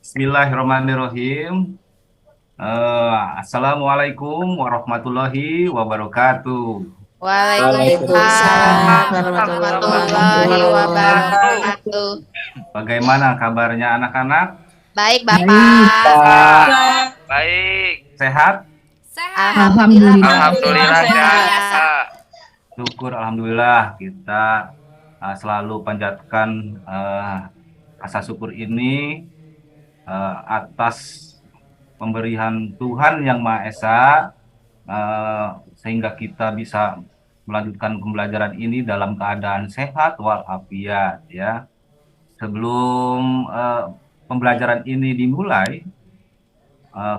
Bismillahirrahmanirrahim. Assalamualaikum warahmatullahi wabarakatuh. Waalaikumsalam Waalaikumsalam warahmatullahi warahmatullahi wabarakatuh. Bagaimana kabarnya anak-anak? Baik, Baik, Bapak. Pak. Baik, Sehat? Sehat. Alhamdulillah. alhamdulillah Alhamdulillah. sehat. Syukur alhamdulillah kita selalu panjatkan rasa syukur ini atas pemberian Tuhan Yang Maha Esa, sehingga kita bisa melanjutkan pembelajaran ini dalam keadaan sehat walafiat ya. Sebelum pembelajaran ini dimulai,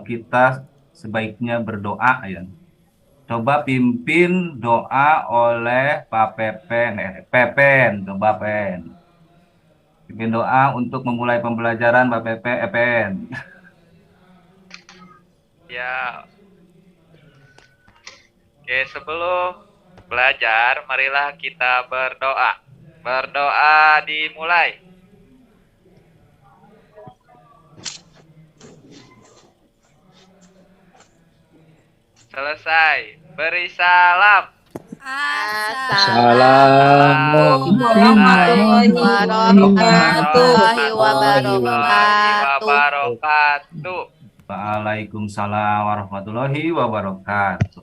kita sebaiknya berdoa ya. Coba pimpin doa oleh Pak Pepen, coba Pen. Pimpin doa untuk memulai pembelajaran Pak Pepen. Ya. Oke, sebelum belajar, marilah kita berdoa. Berdoa dimulai. Selesai. Beri salam. Assalamualaikum Warahmatullahi wabarakatuh. Wabarakatuh. Waalaikumsalam warahmatullahi wabarakatuh.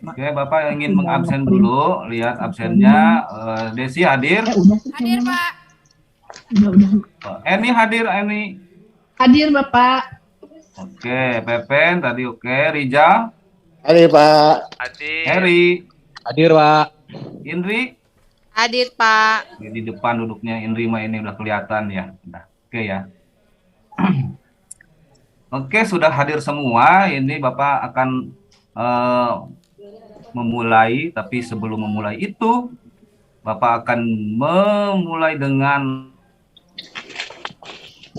Oke, Bapak yang ingin mengabsen dulu, lihat absennya. Desi hadir? Hadir, Pak. Eni hadir, Eni. Hadir, Bapak. Oke, Pepen tadi oke. Rijal? Hadir, Pak. Hadir. Heri? Hadir, Pak. Indri? Hadir, Pak. Di depan duduknya Indri mah ini udah kelihatan ya. Udah. Oke ya. Oke, sudah hadir semua. Ini Bapak akan memulai, tapi sebelum memulai itu, Bapak akan memulai dengan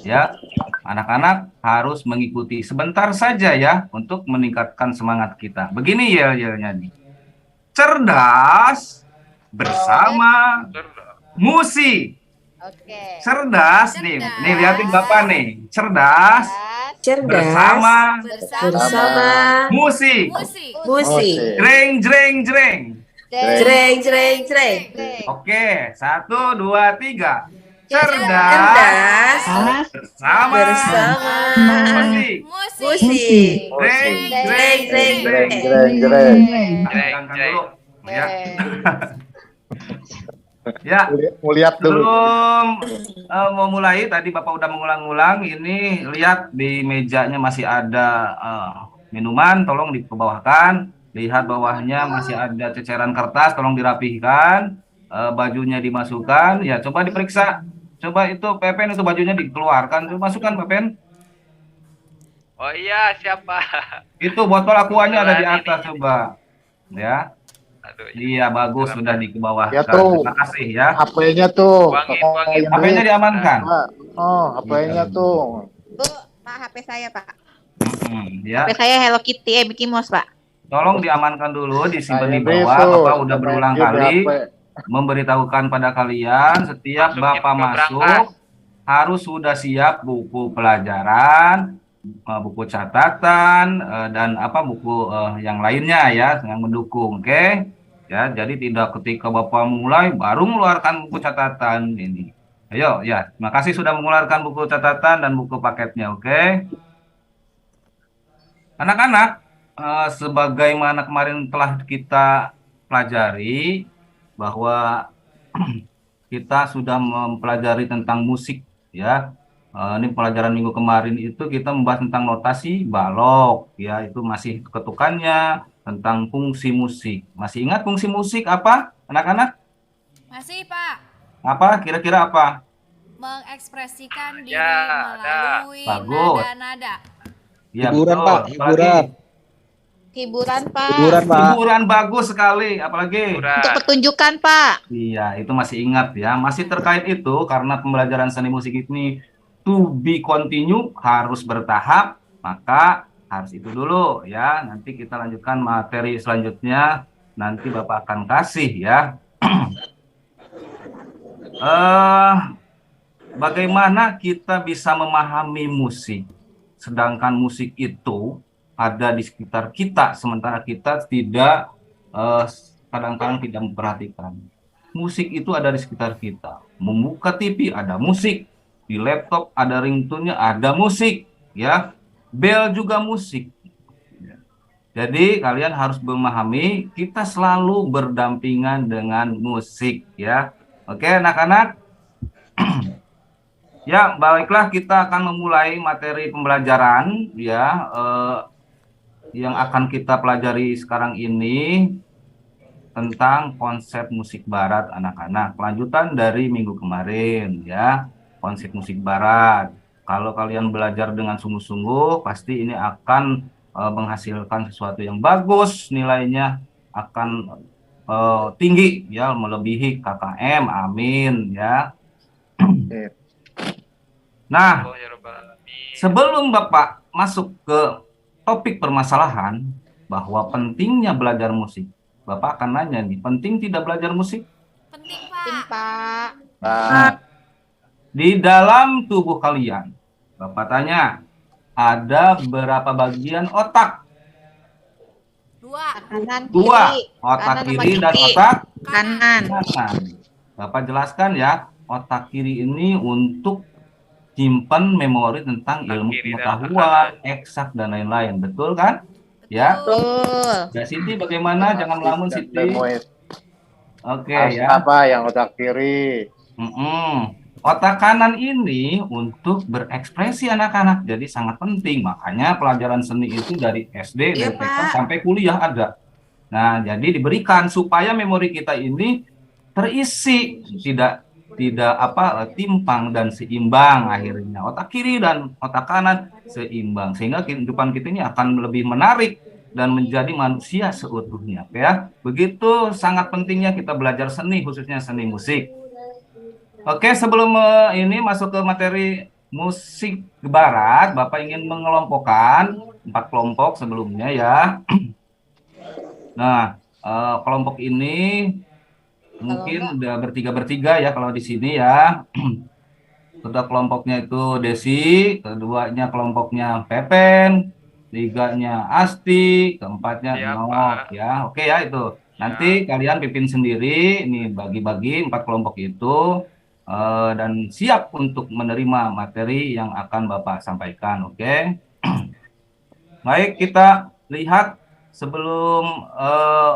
ya, anak-anak harus mengikuti sebentar saja ya untuk meningkatkan semangat kita. Begini yel-yelnya nih. Cerdas bersama Musi. Oke. Cerdas nih. Nih lihatin Bapak nih. Cerdas bersama Musi. Musik. Jreng jreng jreng. Jreng. Oke, 1, 2, 3. Cerdas bersama Musi. Musik. Jreng jreng jreng. Angkat dulu ya. Ya, Lihat dulu. sebelum mau mulai, tadi Bapak udah mengulang-ulang, ini lihat di mejanya masih ada minuman, tolong dikebawahkan. Lihat bawahnya masih ada ceceran kertas, tolong dirapihkan. Bajunya dimasukkan, ya coba diperiksa. Coba itu Pepen, itu bajunya dikeluarkan, coba masukkan Pepen. Oh iya, siapa? Itu botol aquanya ada di atas, coba. Ya, Aduh, iya bagus, sudah dikebawahkan. Ya tuh. Terima kasih ya. HP-nya tuh. Wangi. HP-nya diamankan. Oh, HP-nya tuh. Bu, Pak, HP saya, Pak. Ya. HP saya Hello Kitty, Mickey Mouse, Pak. Tolong diamankan dulu, disimpan di Saya bawah. besok, Bapak udah berulang main game kali HP. memberitahukan pada kalian setiap Masukin Bapak ke masuk berangkas. harus sudah siap buku pelajaran, buku catatan, dan buku yang lainnya ya yang mendukung, oke? Ya, jadi tidak ketika Bapak mulai baru mengeluarkan buku catatan ini. Ayo ya, terima kasih sudah mengeluarkan buku catatan dan buku paketnya, oke? Anak-anak, sebagaimana kemarin telah kita pelajari bahwa kita sudah mempelajari tentang musik ya. Ini pelajaran minggu kemarin itu kita membahas tentang notasi balok ya, itu masih ketukannya tentang fungsi musik. Masih ingat fungsi musik apa, anak-anak? Masih, Pak. Apa kira-kira apa? Mengekspresikan diri Ya, melalui Bagus. nada-nada. Ya, Hiburan, betul. Pak, hiburan. Hiburan, Pak. Hiburan, Pak. Hiburan bagus sekali, apalagi Untuk pertunjukan, Pak. iya, itu masih ingat ya. Masih terkait itu karena pembelajaran seni musik ini to be continue, harus bertahap, maka harus itu dulu ya. Nanti kita lanjutkan materi selanjutnya, nanti Bapak akan kasih ya. bagaimana kita bisa memahami musik, sedangkan musik itu ada di sekitar kita, sementara kita tidak eh, kadang-kadang tidak memperhatikan. Musik itu ada di sekitar kita. Membuka TV ada musik, di laptop ada ringtone-nya ada musik, ya. Bel juga musik. Jadi kalian harus memahami kita selalu berdampingan dengan musik, ya. Oke, anak-anak. Ya, baiklah kita akan memulai materi pembelajaran ya yang akan kita pelajari sekarang ini tentang konsep musik barat anak-anak. Kelanjutan dari minggu kemarin ya, konsep musik barat. Kalau kalian belajar dengan sungguh-sungguh, pasti ini akan menghasilkan sesuatu yang bagus, nilainya akan tinggi ya, melebihi KKM. Amin ya. Oke. Nah, Allah ya Rabbal Alamin. sebelum Bapak masuk ke topik permasalahan bahwa pentingnya belajar musik, Bapak akan nanya nih, penting tidak belajar musik? Penting, Penting, Pak. Pak. Nah, Di dalam tubuh kalian, Bapak tanya, ada berapa bagian otak? 2. Kanan, Dua, kiri. otak Kanan sama kiri dan kiri. otak Kanan. kanan. Bapak jelaskan ya, otak kiri ini untuk simpan memori tentang Otak ilmu kiri dan pengetahuan, eksak dan lain-lain, betul kan? Ya. Betul. Ya, Siti bagaimana? Jangan melamun, dan Siti. memoir. Oke Harus ya. apa yang otak kiri? Otak kanan ini untuk berekspresi anak-anak, jadi sangat penting. Makanya pelajaran seni itu dari SD, Iya, dari TK Pak. sampai kuliah ada. Nah, jadi diberikan supaya memori kita ini terisi, tidak timpang dan seimbang akhirnya. Otak kiri dan otak kanan seimbang sehingga kehidupan kita ini akan lebih menarik dan menjadi manusia seutuhnya ya. Begitu sangat pentingnya kita belajar seni, khususnya seni musik. Oke, sebelum ini masuk ke materi musik barat, Bapak ingin mengelompokkan 4 kelompok sebelumnya ya. Nah, kelompok ini mungkin udah bertiga ya kalau di sini ya. Kedua kelompoknya itu Desi, keduanya kelompoknya Pepen, tiganya Asti, keempatnya Siap, Nok Pak. ya. Oke ya itu. Nanti kalian pimpin sendiri, ini bagi-bagi 4 kelompok itu dan siap untuk menerima materi yang akan Bapak sampaikan. Oke. Baik, kita lihat sebelum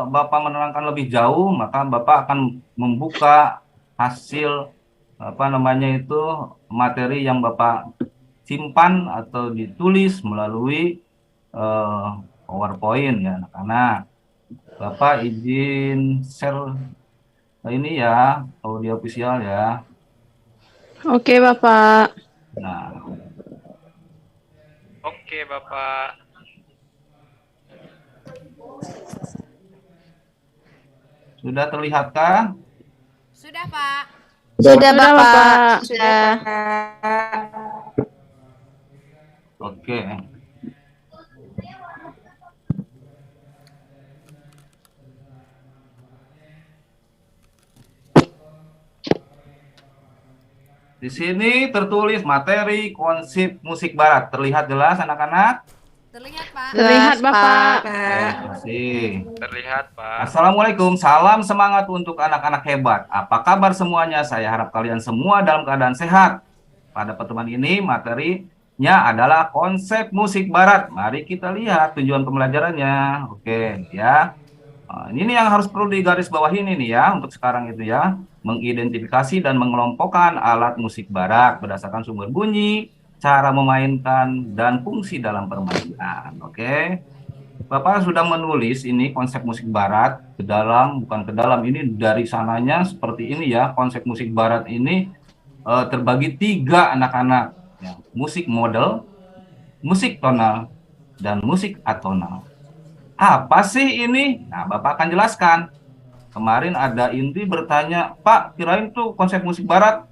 Bapak menerangkan lebih jauh, maka Bapak akan membuka hasil materi yang Bapak simpan atau ditulis melalui PowerPoint ya anak-anak. Bapak izin share ini ya, audio visual ya. Oke, Bapak. Nah, Oke, Bapak. sudah terlihatkah? Sudah, Pak. Sudah, Bapak. Bapak. Sudah. Oke. Di sini tertulis materi konsep musik barat. Terlihat jelas anak-anak? Terlihat, Pak. Terlihat, Bapak. Terima kasih. Terlihat, Pak. Assalamualaikum, salam semangat untuk anak-anak hebat. Apa kabar semuanya? Saya harap kalian semua dalam keadaan sehat. Pada pertemuan ini materinya adalah konsep musik barat. Mari kita lihat tujuan pembelajarannya. Oke, ya. Ini yang harus perlu digarisbawahi ini ya untuk sekarang itu ya, mengidentifikasi dan mengelompokkan alat musik barat berdasarkan sumber bunyi, cara memainkan dan fungsi dalam permainan. Oke. Bapak sudah menulis ini konsep musik barat bukan ke dalam ini dari sananya seperti ini ya. Konsep musik barat ini terbagi 3 anak-anak ya. Musik model, musik tonal, dan musik atonal. Apa sih ini? Nah, Bapak akan jelaskan. Kemarin ada Indri bertanya, Pak, kirain tuh konsep musik barat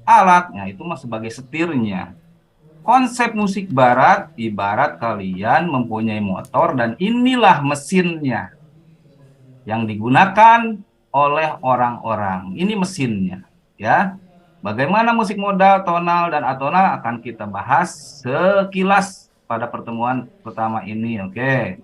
alatnya itu mah sebagai setirnya. Konsep musik barat ibarat kalian mempunyai motor dan inilah mesinnya yang digunakan oleh orang-orang. Ini mesinnya, ya. Bagaimana musik modal, tonal, dan atonal akan kita bahas sekilas pada pertemuan pertama ini. Oke.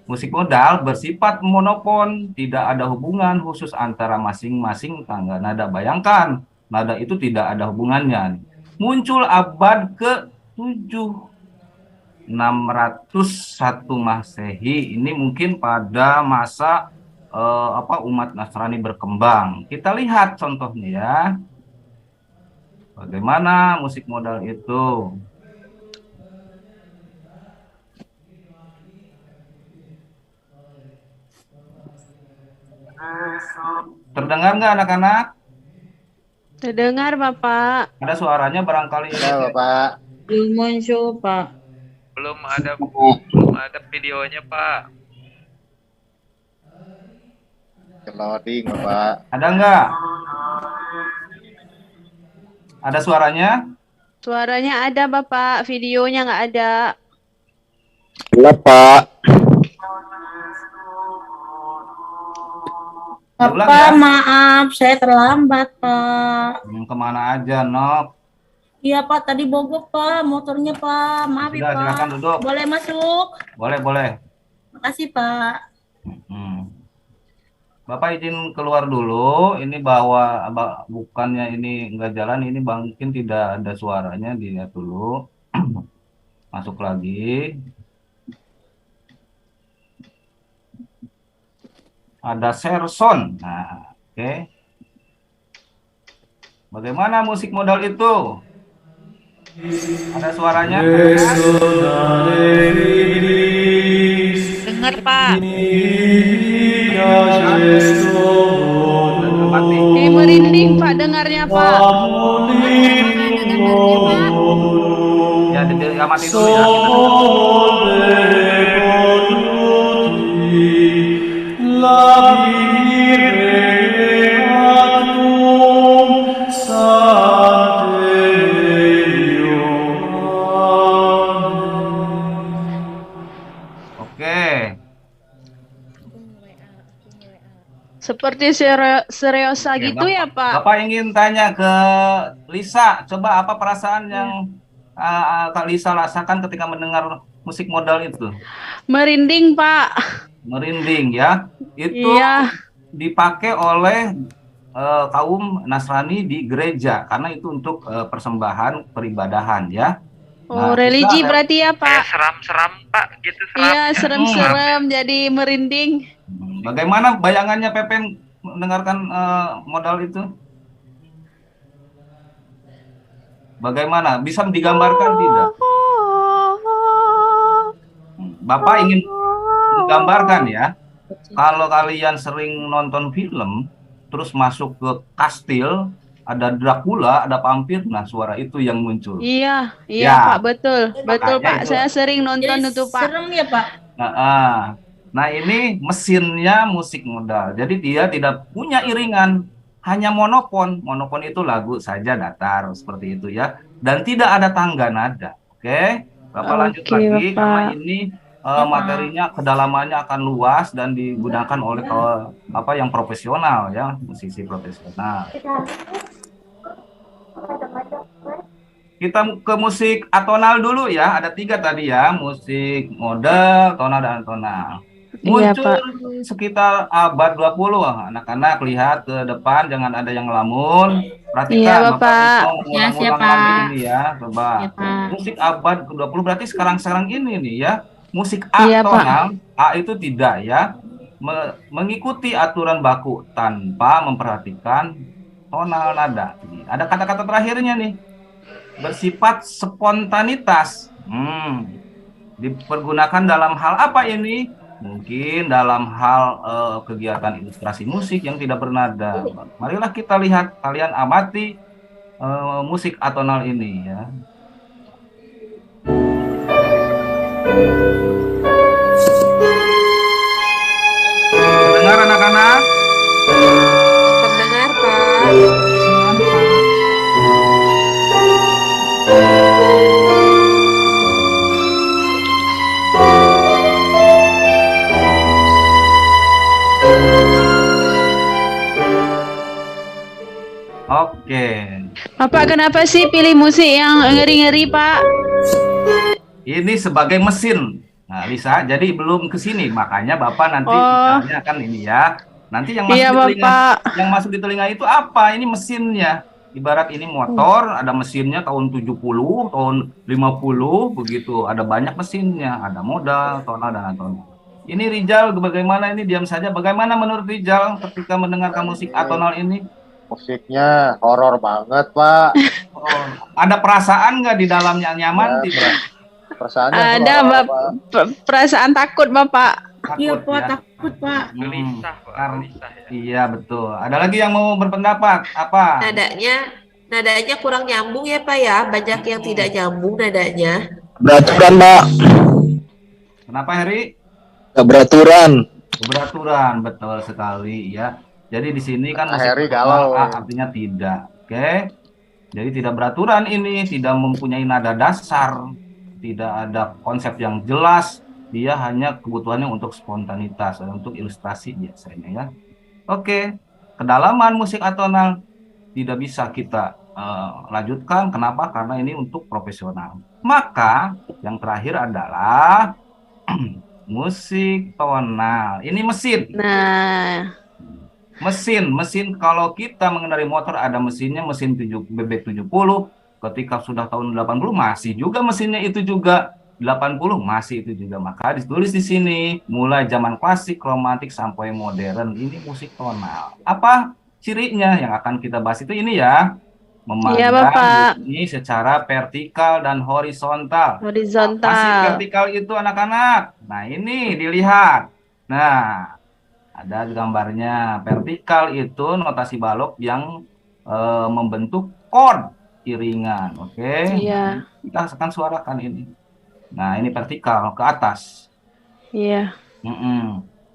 Musik modal bersifat monofon, tidak ada hubungan khusus antara masing-masing tangga nada. Bayangkan, nada itu tidak ada hubungannya. Muncul abad ke-7, 601 Masehi. Ini mungkin pada masa umat Nasrani berkembang. Kita lihat contohnya ya. Bagaimana musik modal itu? Terdengar nggak anak-anak? Terdengar, Bapak. Ada suaranya barangkali. Ya, Bapak. Belum muncul, Pak. Belum ada videonya, Pak. Loading, Bapak. Ada nggak? Ada suaranya? Suaranya ada, Bapak. Videonya nggak ada. Iya, Pak. Diulang Bapak, ya? maaf, saya terlambat, Pak. Kemana aja, Nok? Iya, Pak, tadi mogok, Pak, motornya, Pak. Maaf ya, Sudah, Pak. silakan duduk. Boleh masuk? Boleh, boleh. Makasih, Pak. Hmm. Bapak izin keluar dulu. Ini bahwa bukannya ini nggak jalan, ini mungkin tidak ada suaranya. Dilihat dulu. Masuk lagi. Ada Serson. Nah, oke. Bagaimana musik modal itu? Ada suaranya? Dengar, Pak. Merinding, Pak, dengarnya, Pak. Ya, diamati dulu ya. Kita Oke. Seperti seriosa Oke, gitu ya, Pak. Bapak ingin tanya ke Lisa, coba apa perasaan yang Kak Lisa rasakan ketika mendengar musik modal itu? Merinding, Pak. Merinding ya. Itu Iya. dipakai oleh kaum Nasrani di gereja karena itu untuk persembahan peribadahan ya. Oh, Nah, religi kita- berarti ya, Kayak Pak. seram-seram, Pak, gitu seram. Iya, serem-serem jadi merinding. Bagaimana bayangannya Pepen mendengarkan modal itu? Bagaimana? Bisa digambarkan tidak? Bapak ingin menggambarkan ya. Kalau kalian sering nonton film, terus masuk ke kastil, ada Dracula, ada vampir, nah suara itu yang muncul. Iya, Ya. Pak, betul. Betul, Makanya Pak. itu. Saya sering nonton Jadi itu, Pak. serem ya, Pak? Nah, ini mesinnya musik modal. Jadi dia tidak punya iringan, hanya monopon. Monopon itu lagu saja datar seperti itu ya. Dan tidak ada tangga nada. Oke, Bapak lanjut Oke, lagi Bapak. karena ini materinya kedalamannya akan luas dan digunakan oleh yang profesional ya, musisi profesional. Kita ke musik atonal dulu ya. Ada 3 tadi ya, musik modal, tonal, dan atonal. Iya, Muncul Pak. sekitar abad 20. Anak-anak lihat ke depan, jangan ada yang ngelamun. Perhatikan, Iya, Bapak. hitung Ya, ulang-ulang siap, lagi Pak. ini ya. Coba. Ya, Pak. Musik abad ke-20 berarti sekarang ini nih ya. Musik Iya, Pak. atonal, A itu tidak ya. Mengikuti aturan baku tanpa memperhatikan tonal nada. Ada kata-kata terakhirnya nih. Bersifat spontanitas. Dipergunakan dalam hal apa ini? Mungkin dalam hal kegiatan ilustrasi musik yang tidak bernada. Marilah kita lihat, kalian amati musik atonal ini ya. Dengar anak-anak? Terdengar, Pak. Oke. Bapak kenapa sih pilih musik yang ngeri-ngeri, Pak? Ini sebagai mesin. Nah, Lisa, jadi belum ke sini, makanya Bapak nanti Oh, bicaranya kan ini ya. Nanti yang masuk iya, di telinga, Bapak. yang masuk di telinga itu apa? Ini mesinnya. Ibarat ini motor, ada mesinnya tahun 70, tahun 50, begitu. Ada banyak mesinnya, ada modal, tonal, dan atonal. Ini Rijal, bagaimana ini? Diam saja. Bagaimana menurut Rijal ketika mendengarkan musik atonal ini? Musiknya horor banget, Pak. Oh, ada perasaan nggak di dalamnya? Nyaman Ya, tidak? perasaannya Ada, horor, Bapak. Pak. Perasaan takut, Bapak. Iya, Takut Pak, ya? takut, Pak. Gelisah, Pak. Karena- Gelisah ya. Iya, betul. Ada lagi yang mau berpendapat? Apa? Nadanya kurang nyambung ya Pak ya, banyak yang tidak nyambung nadanya. Beraturan, Pak. Kenapa, Heri? Beraturan. Beraturan, betul sekali ya. Jadi di sini kan musik Heri atonal, galau. artinya tidak. Oke. Jadi tidak beraturan ini, tidak mempunyai nada dasar, tidak ada konsep yang jelas. Dia hanya kebutuhannya untuk spontanitas, untuk ilustrasi biasanya ya. Oke. Kedalaman musik atonal tidak bisa kita lanjutkan. Kenapa? Karena ini untuk profesional. Maka yang terakhir adalah musik tonal. Ini mesin. Nah, Mesin kalau kita mengendarai motor ada mesinnya, mesin bebek 70. Ketika sudah tahun 80 masih juga mesinnya itu juga, 80 masih itu juga. Maka ditulis di sini mulai zaman klasik, romantik sampai modern. Ini musik tonal. Apa cirinya yang akan kita bahas itu ini ya? iya, Memandang Bapak. bunyi secara vertikal dan horizontal. Apa sih Horizontal. vertikal itu anak-anak? Nah, ini dilihat. Nah, ada gambarnya. Vertikal itu notasi balok yang membentuk chord iringan. Oke. Iya, Kita akan suarakan ini. Nah, ini vertikal ke atas. iya.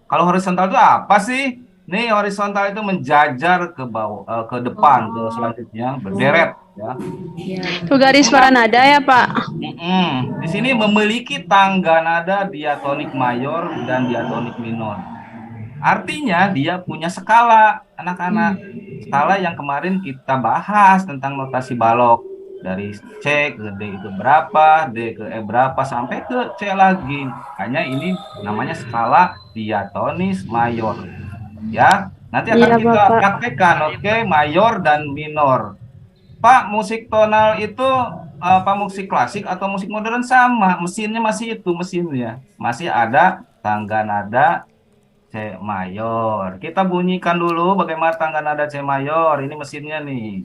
Kalau horizontal itu apa sih? Nih, horizontal itu menjajar ke bawah, ke depan, ke selanjutnya, berderet ya. Itu garis para nada ya, Pak? Di sini memiliki tangga nada diatonik mayor dan diatonik minor. Artinya dia punya skala, anak-anak. Skala yang kemarin kita bahas tentang notasi balok. Dari C ke D itu berapa, D ke E berapa, sampai ke C lagi. Hanya ini namanya skala diatonis mayor. Ya, nanti akan Iya, kita Bapak. praktekkan, oke, mayor dan minor. Pak, musik tonal itu apa musik klasik atau musik modern sama? Mesinnya masih itu, mesinnya. Masih ada tangga nada C mayor. Kita bunyikan dulu bagaimana tangga nada C mayor. Ini mesinnya nih.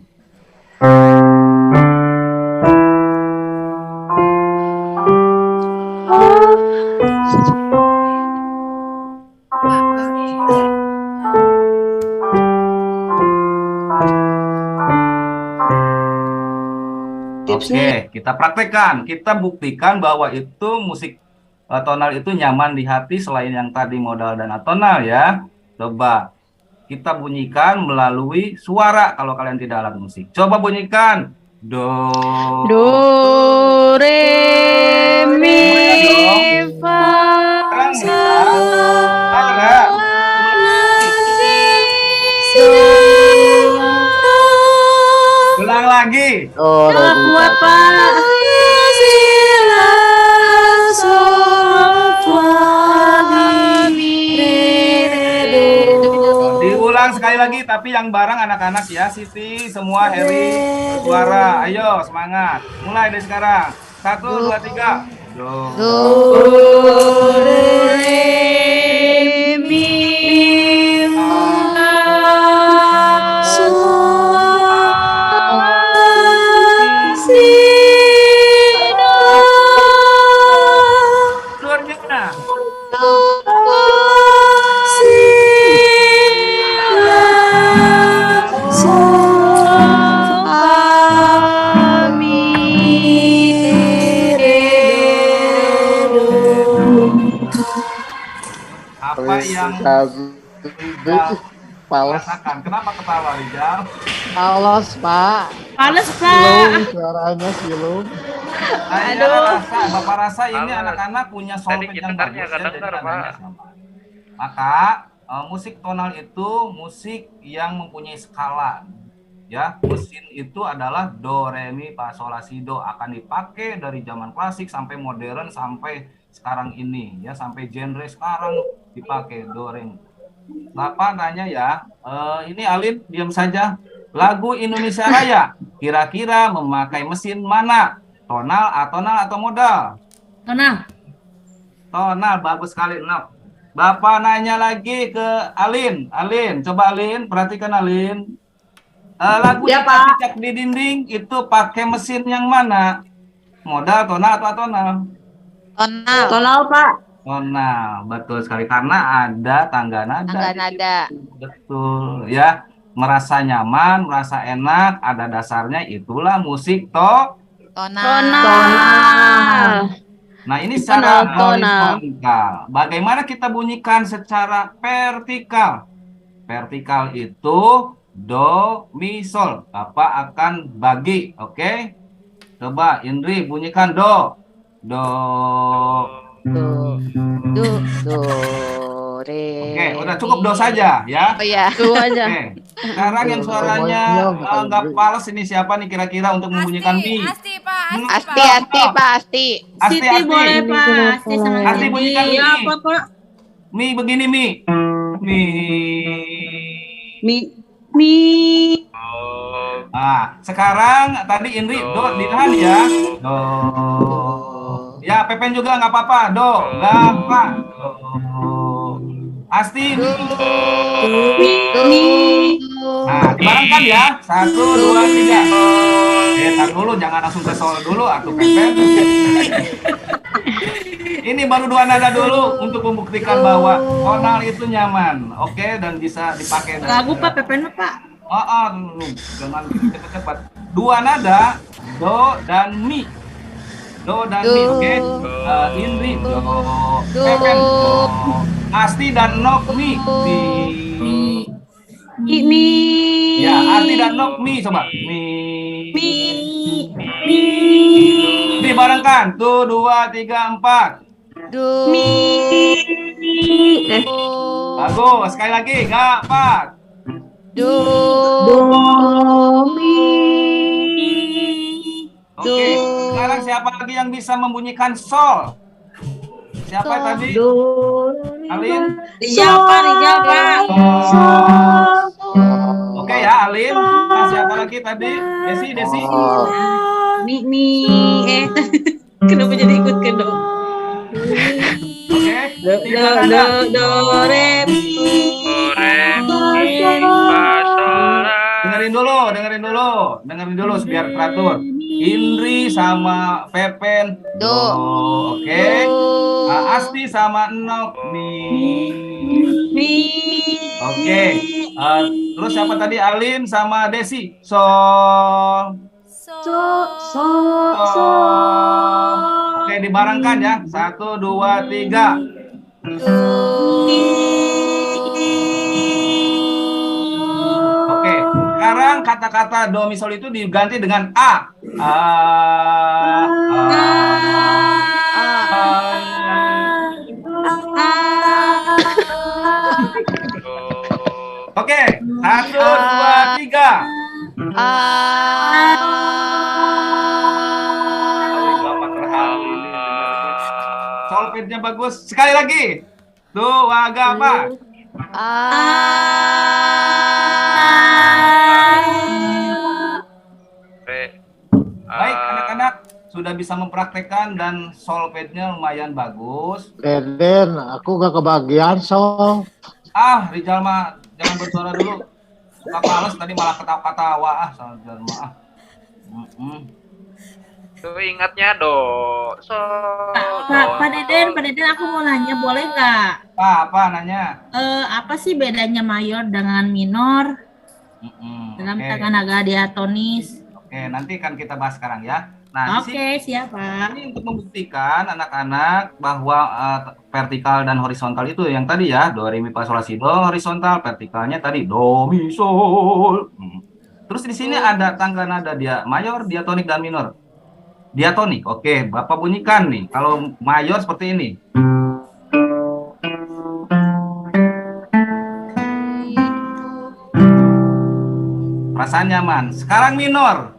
Oke, kita praktekkan. Kita buktikan bahwa itu musik tonal itu nyaman di hati selain yang tadi modal dan atonal ya. Coba kita bunyikan melalui suara kalau kalian tidak alat musik. Coba bunyikan. Do. Do, re, mi, fa, Sekarang sol, bisa. Enggak. Ulang lagi. Oh, kuat, Pak. Diulang sekali lagi tapi yang bareng anak-anak ya. Siti, semua Heri, suara. Ayo semangat. Mulai dari sekarang. 1, 2, 3. Do. Keluarnya. Apa yang Rijal Pales, rasakan? Kenapa ketawa Rijal? pales, Pak. Panas, Silung, Pak. suaranya silung. Saya rasa, Bapak rasa ini Halo. anak-anak punya solfeg yang gitarnya bagus nggak ya, dengar, jadi nadanya Pak. sama. Maka musik tonal itu musik yang mempunyai skala. Ya, mesin itu adalah do, re, mi, fa, sol, la, si, do, akan dipakai dari zaman klasik sampai modern sampai sekarang ini ya, sampai genre sekarang dipakai do, re, mi. Bapak nanya ya, ini Alin diam saja. Lagu Indonesia Raya kira-kira memakai mesin mana? Tonal, atonal atau modal? Tonal. Tonal, bagus sekali. Nah, Bapak nanya lagi ke Alin. Alin, coba Alin, perhatikan Alin. Lagu Ya, Pak. Cicak-Cicak di Dinding itu pakai mesin yang mana? Modal, tonal, atau atonal? Tonal. Tonal, Pak. Tonal, betul sekali. Karena ada tangga nada. Tangga di nada. situ. Betul, ya. Merasa nyaman, merasa enak, ada dasarnya, itulah musik Tonal. Nah, ini secara Tonal. horizontal. Bagaimana kita bunyikan secara vertikal? Vertikal itu do, mi, sol. Bapak akan bagi, oke? Coba Indri bunyikan do. Do. Do, do, re. Oke, udah cukup do saja ya. Oh iya. Do aja. Oke. Sekarang yang suaranya nggak fals ini siapa nih kira-kira untuk membunyikan mi? Asti, Pak. Asti, Asti, Pak, Asti. Siti boleh Pak. Asti sama Asti Siti. bunyikan Ya, mi. Pak. Mi begini mi. Mi. Oh, Nah, sekarang tadi Indri do ditahan ya. Do. Ya, Pepen juga nggak apa-apa. Do, nggak apa. Do. Asti. Nah, dibarengkan ya. 1, 2, 3. Tar dulu, jangan langsung ke sol dulu, atau Pepen. Ini baru 2 nada dulu untuk membuktikan bahwa tonal itu nyaman, oke, dan bisa dipakai. Lagu Pak, Pepen Pak. Jangan cepat-cepat. 2 nada, do dan mi. Do dan mi, oke. Indri do, Pepen do, Asti dan Nok mi. Mi. Ya, Asti dan Nok mi, coba. Mi. Dibarengkan. Tuh, 2, 3, 4. Do. Bagus, sekali lagi, nggak 4. Do. Oke, sekarang siapa lagi yang bisa membunyikan sol? Siapa tadi? Alin? Rijal Pak, Rijal Pak. Oke ya, Alin. Nah, siapa lagi tadi? Desi. Kenapa jadi ikut ke do? Oke. 3 nada. Do, re, mi. Dengerin dulu biar teratur. Indri sama Pepen do, oke. Asti sama Nok mi. Oke. Terus siapa tadi? Alin sama Desi sol. Oke, dibarengkan ya. 1, 2, 3. Oke, sekarang kata-kata do mi sol itu diganti dengan a. Oke, 1, 2, 3. Bapak terharu ini. Solfege-nya bagus. Sekali lagi. Tuh, agak apa? Baik, anak-anak sudah bisa mempraktekkan dan solfege-nya lumayan bagus. Deden, aku gak kebagian so. Rijal mah jangan bersuara dulu. Suka males tadi malah ketawa-ketawa. Rijal mah. tuh ingatnya do. Pak Deden, aku mau nanya, boleh nggak? Apa nanya? Apa sih bedanya mayor dengan minor dalam Oke. tangga nada diatonis? Oke, nanti kan kita bahas sekarang ya. Nah, di sini Oke, siap Pak. ini untuk membuktikan anak-anak bahwa vertikal dan horizontal itu yang tadi ya, do, re, mi, fa, sol, la, si, do, horizontal, vertikalnya tadi do, mi, sol. Terus di sini ada tangga nada dia mayor, diatonik dan minor. Diatonik, oke, Bapak bunyikan nih. Kalau mayor seperti ini. perasaan nyaman. Sekarang minor.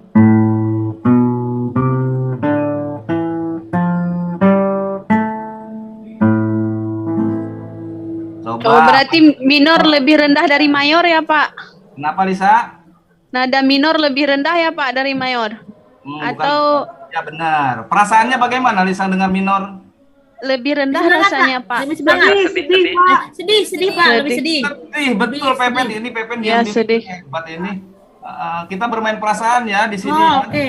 Coba. Oh, berarti minor lebih rendah dari mayor ya, Pak? Kenapa, Lisa? Nada minor lebih rendah ya, Pak, dari mayor? Atau ya benar. Perasaannya bagaimana Lisa dengan minor? lebih rendah Sedih banget, rasanya, Pak? Lebih semangat. Sedih, Pak. Sedih, Pak. Lebih sedih. Sedih, betul Pepen. Ini Pepen Ya, yang sedih. hebat ini. Kita bermain perasaan ya di sini. Oh, oke.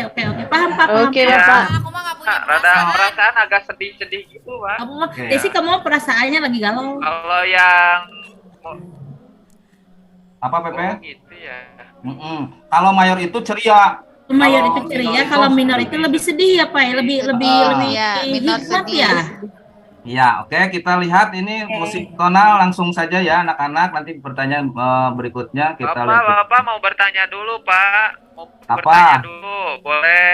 Paham, Pak. Paham. Oke, Ya. Bapak. Aku mah nggak punya Rada perasaan. perasaan agak sedih-sedih gitu, Pak. Kamu, Oke, Desi, ya. kamu perasaannya lagi galau. Kalau yang Apa Pepen? gitu ya. Kalau mayor itu ceria. Mayor Kalau itu ceria, minor kalau itu minor itu lebih sedih ya, Pak. Lebih iya, minor hikmat sedih. ya. Ya, oke, kita lihat ini musik tonal langsung saja ya anak-anak. Nanti pertanyaan berikutnya kita lihat. Bapak mau bertanya dulu, Pak. Mau Apa? bertanya dulu, boleh?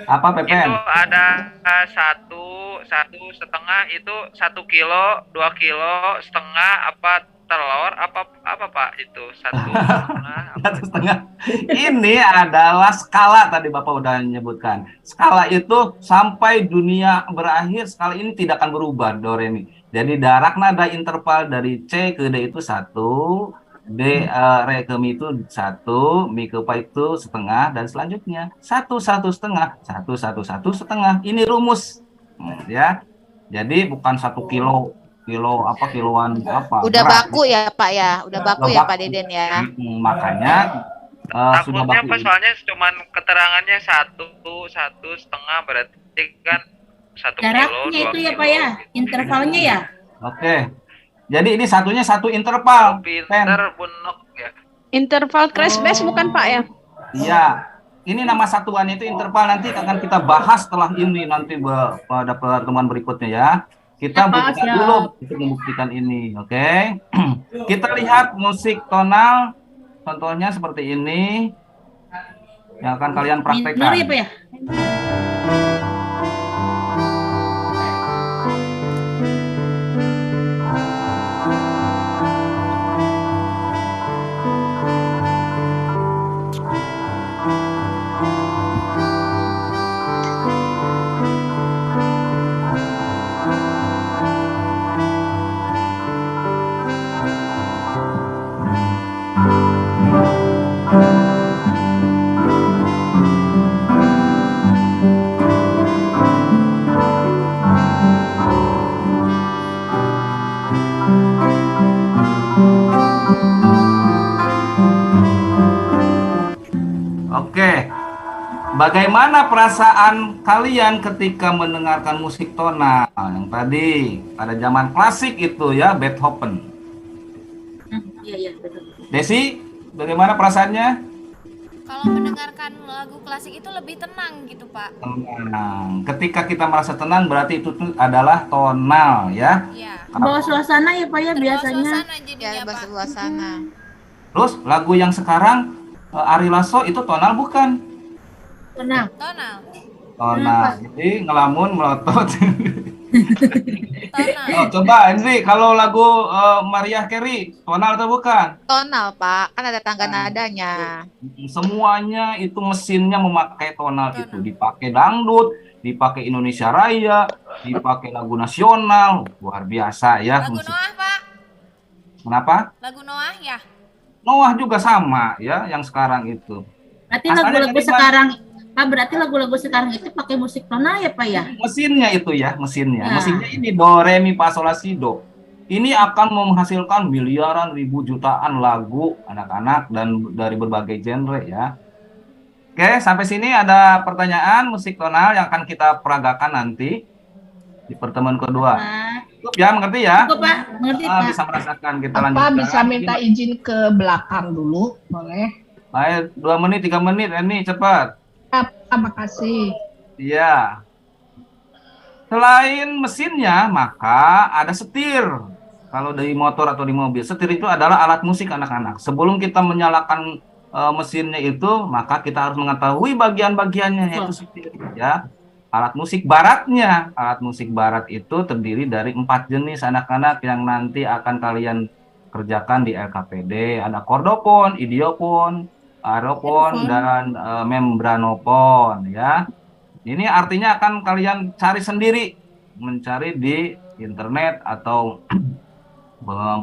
Apa Pepen? Itu ada satu setengah itu 1 kilo, 2 kilo setengah apa telur apa Pak itu 1,5 apa? 1,5. Ini adalah skala tadi Bapak udah menyebutkan. Skala itu sampai dunia berakhir, skala ini tidak akan berubah do re mi. Jadi darak nada interval dari C ke D itu 1, D re ke mi itu 1, mi ke fa itu setengah dan selanjutnya 1 1 setengah, 1 1 1 setengah. Ini rumus. Ya. Jadi bukan 1 kilo kiloan apa. Udah berat. baku ya Pak ya, udah baku Udah ya baku. Pak Deden ya. Makanya sudah Takutnya baku. Pak, soalnya cuman keterangannya satu setengah berarti kan 1 kilo, Jaraknya 2 itu ya, kilo. Pak ya. Intervalnya ya. Oke. Jadi ini satunya satu interval. Pinter bunok ya. Interval crash bass bukan, Pak ya? Iya. Ini nama satuannya itu interval, nanti akan kita bahas setelah ini nanti pada pertemuan berikutnya ya. Kita Siap, Pak, buktikan siap. dulu untuk membuktikan ini, oke? Kita lihat musik tonal, contohnya seperti ini yang akan kalian praktekkan. Minor ya, Pak ya. Oke. Bagaimana perasaan kalian ketika mendengarkan musik tonal yang tadi pada zaman klasik itu ya, Beethoven? Iya, betul. Desi, bagaimana perasaannya? Kalau mendengarkan lagu klasik itu lebih tenang gitu, Pak. Tenang. Ketika kita merasa tenang berarti itu tuh adalah tonal ya. Iya. Bawa suasana ya, Pak ya, Terbawa biasanya. suasana jadinya, Ya, Pak. suasana. Terus lagu yang sekarang Ari Lasso itu tonal bukan? Tenang. Tonal. Tonal. Jadi ngelamun melotot. Tonal. Oh, coba Andri, kalau lagu Mariah Carey tonal atau bukan? Tonal Pak, kan ada tangga nadanya. Semuanya itu mesinnya memakai tonal Tonal. itu, dipakai dangdut, dipakai Indonesia Raya, dipakai lagu nasional, luar biasa ya. Lagu musik. Noah, Pak. Kenapa? Lagu Noah ya. Noah juga sama ya, yang sekarang itu. Berarti Asalnya lagu-lagu dari sekarang, Pak, berarti lagu-lagu sekarang itu pakai musik tonal ya, Pak ya? Mesinnya itu ya, mesinnya. Ya. Mesinnya ini do, re, mi, fa, sol, la, si, do. Ini akan menghasilkan miliaran, ribu, jutaan lagu anak-anak dan dari berbagai genre ya. Oke, sampai sini ada pertanyaan musik tonal yang akan kita peragakan nanti di pertemuan kedua. Pak. Cukup ya, mengerti ya? Cukup, Pak. Mengerti, Pak. Bisa merasakan kita Apa lanjutkan. bisa minta izin ke belakang dulu? Boleh? Ayo, 2 menit, 3 menit, ini cepat. Terima kasih. Iya. Selain mesinnya, maka ada setir. Kalau dari motor atau di mobil, setir itu adalah alat musik anak-anak. Sebelum kita menyalakan mesinnya itu, maka kita harus mengetahui bagian-bagiannya, yaitu setir. Ya, alat musik baratnya. Alat musik barat itu terdiri dari 4 jenis anak-anak yang nanti akan kalian kerjakan di LKPD. Ada kordofon, idiofon, aerofon, dan membranofon ya. Ini artinya akan kalian cari sendiri, mencari di internet atau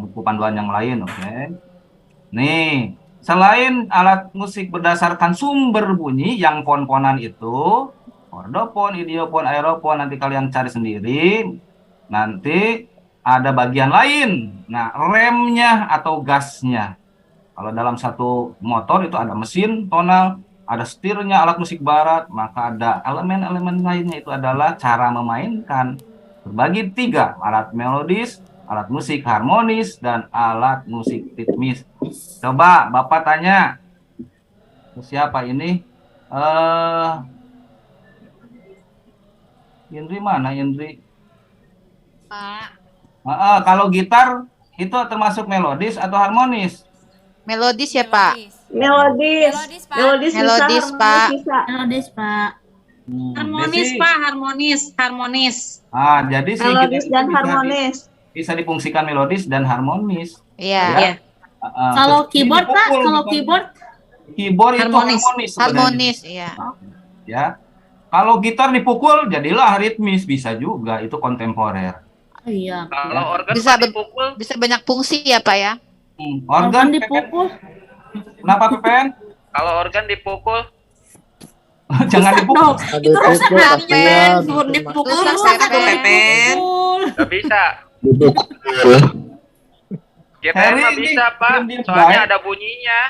buku panduan yang lain, oke? Nih, selain alat musik berdasarkan sumber bunyi yang pon-ponan itu, kordofon, idiofon, aerofon, nanti kalian cari sendiri. Nanti ada bagian lain. Nah, remnya atau gasnya. Kalau dalam satu motor itu ada mesin tonal, ada setirnya alat musik barat, maka ada elemen-elemen lainnya itu adalah cara memainkan. Berbagi 3, alat melodis, alat musik harmonis, dan alat musik ritmis. Coba Bapak tanya, siapa ini? Indri mana Indri? Pak. Kalau gitar itu termasuk melodis atau harmonis? Melodis ya, Pak? Melodis, Pak. Melodis, Pak. Melodis, Pak. Harmonis, Desi. Pak, harmonis. Jadi sih Melodis kita dan bisa harmonis. bisa difungsikan melodis dan harmonis. Iya. Ya. Kalau keyboard, Pak, Dipukul, kalau bukan? keyboard Keyboard itu Harmonis. harmonis sebenarnya. Harmonis, iya. Ya. Kalau gitar dipukul jadilah ritmis, bisa juga itu kontemporer. iya. Kalau organ Bisa Pak, dipukul, Bisa banyak fungsi ya, Pak ya? Organ dipukul. Kenapa Pepen? kalau organ dipukul, Jangan dipukul. Itu rusak kasihan. Dipukul Rusak, rusak tuh Pepen. Pepen. nggak bisa. GTR Harry, mah ini bisa Pak, diam-diam soalnya baik. ada bunyinya.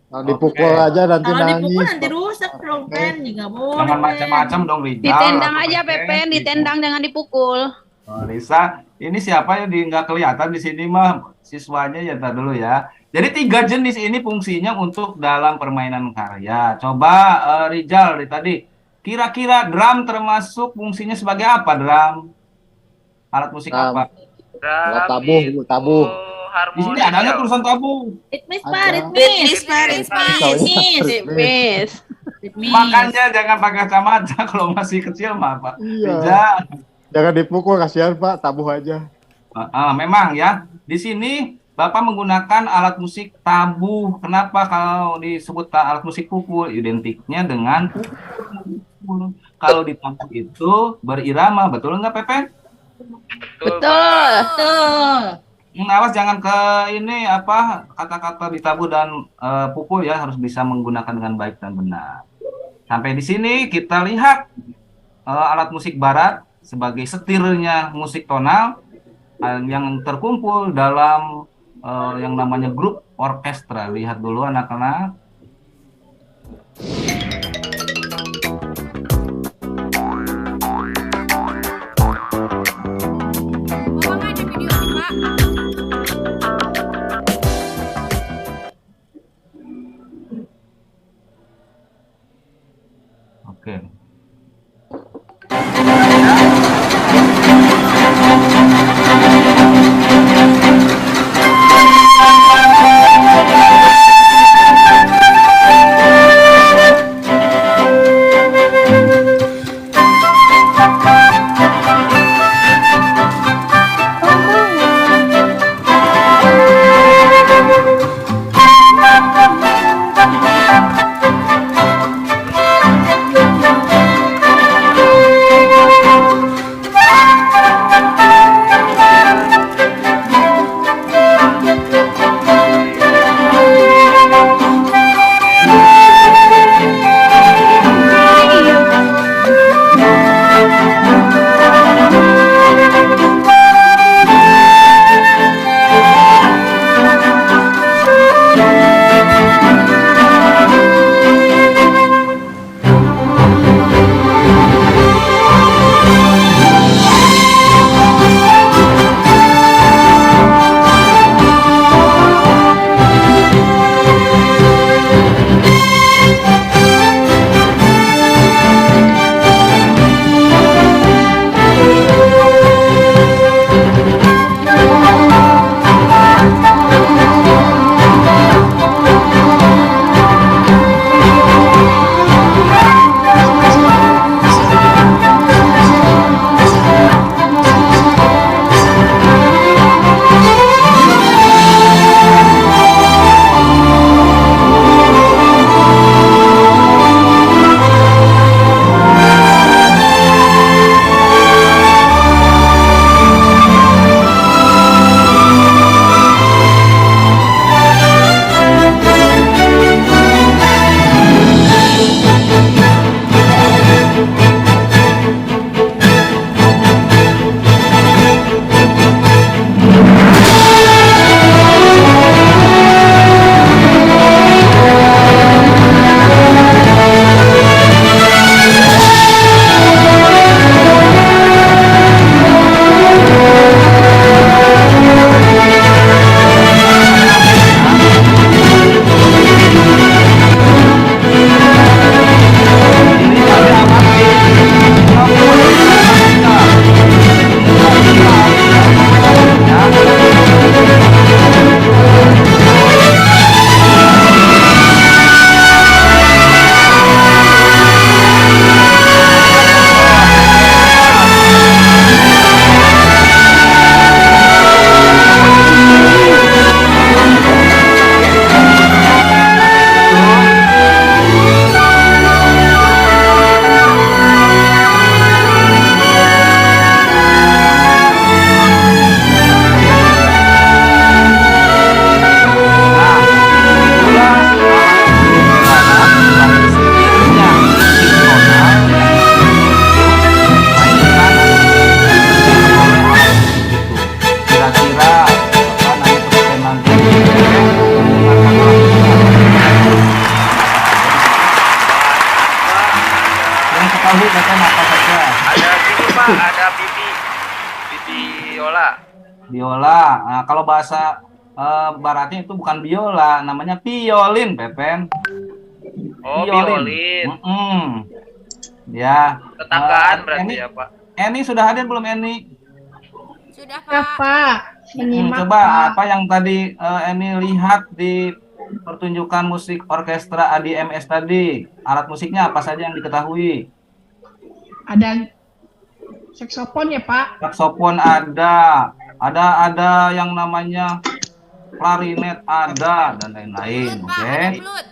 Kalau dipukul aja nanti Kalau dipukul nangis. nanti rusak, Pepen. Nggak boleh. Jangan macam-macam dong Rizal. Ditendang atau aja, Pepen, ditendang jangan dipukul. Oh, Lisa, ini siapa ya nggak kelihatan di sini mah siswanya ya tar dulu ya. Jadi 3 jenis ini fungsinya untuk dalam permainan karya. Coba Rizal tadi, kira-kira drum termasuk fungsinya sebagai apa drum? Alat musik Drum. apa? Drum tabuh, itu tabuh. Di sini harmonis adanya ya. tulisan tabuh. Ritmis, Ada. Pak, Ritmis, Pak, ritmis. Ritmis. Ritmis. Makanya jangan pakai kacamata kalau masih kecil mah Pak. Iya. Rizal. Jangan dipukul, kasihan Pak, tabuh aja. Memang ya, di sini Bapak menggunakan alat musik tabuh. Kenapa kalau disebut alat musik pukul? Identiknya dengan pukul. Kalau ditabuh itu berirama, betul nggak Pepe? Betul. Betul. Awas jangan ke ini apa kata-kata ditabuh dan pukul ya, harus bisa menggunakan dengan baik dan benar. Sampai di sini kita lihat alat musik barat sebagai setirnya musik tonal yang terkumpul dalam yang namanya grup orkestra. Lihat dulu anak-anak. Bapak nggak ada videonya, Pak. Oke. tahu Pepen apa saja? Ada ini Pak, ada biola. Biola. Nah, kalau bahasa baratnya itu bukan biola, namanya violin, Pepen. Oh, violin. Ya. Tetanggaan berarti Eni, ya Pak. Eni sudah hadir belum, Eni? Sudah Ya, Pak. Pak. Menyimak, Coba Pak. apa yang tadi Eni lihat di pertunjukan musik orkestra ADMS tadi? Alat musiknya apa saja yang diketahui? Ada saksofon ya, Pak. Saksofon ada yang namanya klarinet ada dan lain-lain. Flut, Pak. Oke. Ada flut.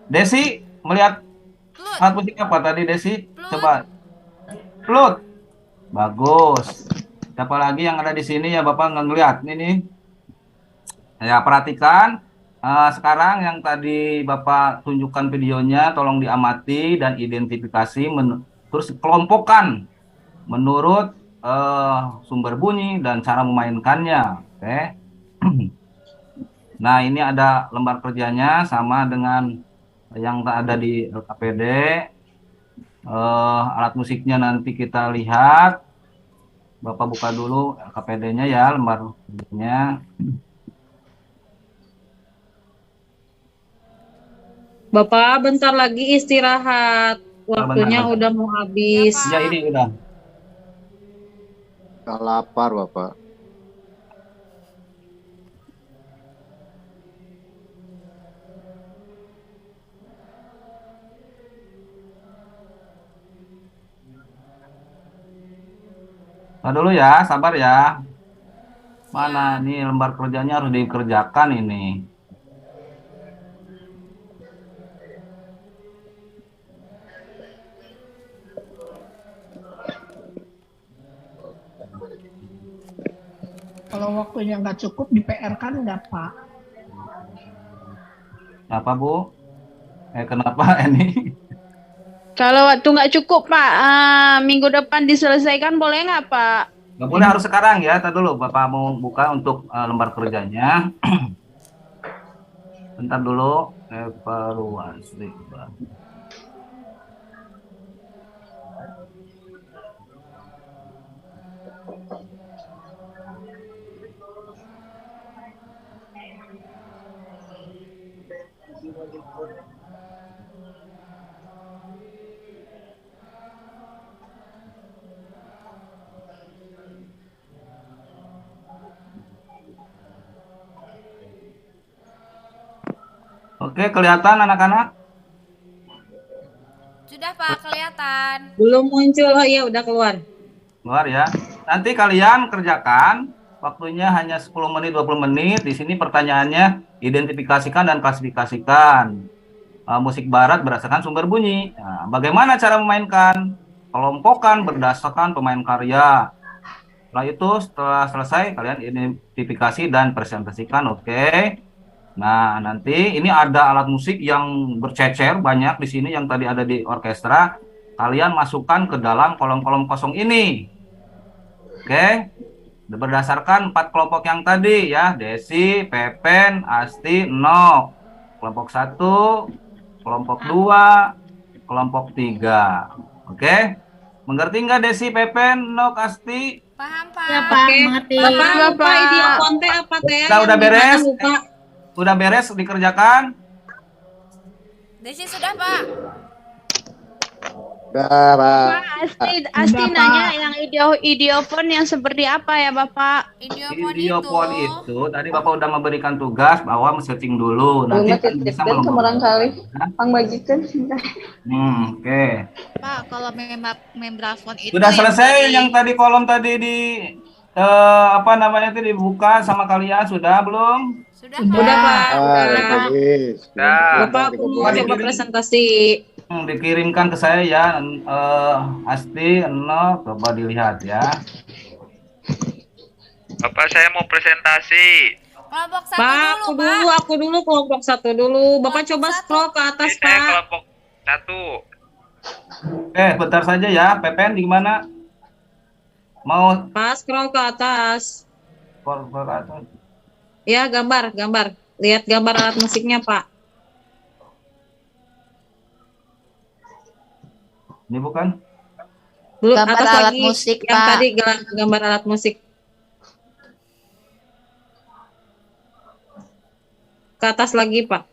Desi melihat Flut. alat musik apa tadi, Desi? Flut. Coba. Flut. Bagus. Siapa lagi yang ada di sini ya Bapak nggak ngeliat ini nih. Ya perhatikan. Sekarang yang tadi Bapak tunjukkan videonya, tolong diamati dan identifikasi, terus kelompokkan menurut sumber bunyi dan cara memainkannya. Oke. Nah ini ada lembar kerjanya sama dengan yang ada di LKPD. Alat musiknya nanti kita lihat. Bapak buka dulu LKPD-nya ya, lembar kerjanya. Bapak, bentar lagi istirahat. Waktunya Bentar. udah mau habis. Ya ini udah. Nggak lapar, Bapak. Nah dulu ya, sabar ya. Mana nih lembar kerjanya harus dikerjakan ini. Kalau waktunya nggak cukup, di PR kan nggak, Pak? Apa Bu? Kenapa ini? Kalau waktu nggak cukup Pak, minggu depan diselesaikan boleh nggak Pak? Nggak boleh harus sekarang ya. Tadi dulu Bapak mau buka untuk lembar kerjanya. Bentar dulu. Evaluasi. Oke, kelihatan anak-anak? Sudah Pak, kelihatan. Belum muncul, oh iya udah keluar. Keluar ya. Nanti kalian kerjakan, waktunya hanya 10 menit, 20 menit. Di sini pertanyaannya, identifikasikan dan klasifikasikan musik barat berdasarkan sumber bunyi. Nah, bagaimana cara memainkan? Kelompokkan berdasarkan pemain karya. Setelah itu, setelah selesai, kalian identifikasi dan presentasikan, oke. Nah, nanti ini ada alat musik yang bercecer banyak di sini yang tadi ada di orkestra. Kalian masukkan ke dalam kolom-kolom kosong ini. Oke. Berdasarkan 4 kelompok yang tadi ya, Desi, Pepen, Asti, Nok. Kelompok 1, kelompok 2, kelompok 3. Oke. Mengerti nggak Desi, Pepen, Nok, Asti? Paham Pak. Ya Pak, mengerti. Bapak, video konten apa teh? Udah beres? Lupa. Udah beres dikerjakan? Desi sudah Pak. Udah, Pak. Pak, Asti Udah, nanya Pak. yang ideofon yang seperti apa ya Bapak? Videopon itu tadi Bapak udah memberikan tugas bahwa men-searching dulu. Nanti kan bisa kali. Pang bagikan. Oke. Pak, kalau membrafon itu Sudah yang selesai dari- yang tadi kolom tadi di apa namanya itu dibuka sama kalian sudah belum? Sudah Udah Pak. Habis. Bapak aku mau coba presentasi. Dikirimkan ke saya ya, Asti, coba dilihat ya. Bapak saya mau presentasi. Kelompok 1 Pak, dulu Pak. aku dulu kelompok 1 dulu. Bapak coba scroll ke atas Ini saya Pak. kelompok 1. Oke, bentar saja ya. Pepen di mana? Mau Pak, scroll ke atas. atas? Ya, gambar. Lihat gambar alat musiknya, Pak. Ini bukan? Belum, Gambar atas alat lagi. musik, Yang Pak. tadi gambar alat musik. Ke atas lagi, Pak.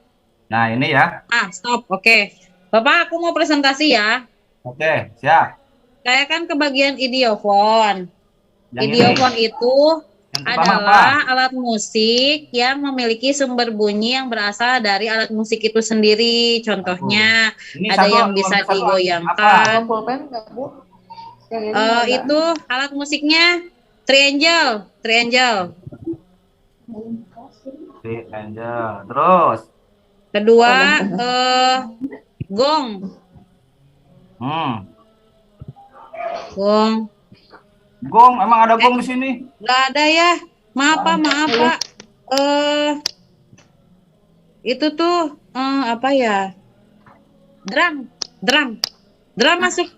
Nah, ini ya. Stop. Oke. Bapak, aku mau presentasi ya. Oke, siap. Saya kan ke bagian idiofon. Yang Idiofon ini. itu Yang pertama apa? adalah alat musik yang memiliki sumber bunyi yang berasal dari alat musik itu sendiri. Contohnya, Ini ada satu, yang nomor bisa satu apa? digoyangkan. Itu alat musiknya triangle. Triangle. Terus. Kedua, gong. Gong. Gong, emang ada gong di sini? Nggak ada ya. Maaf Pak. Itu tuh apa ya? Drum masuk.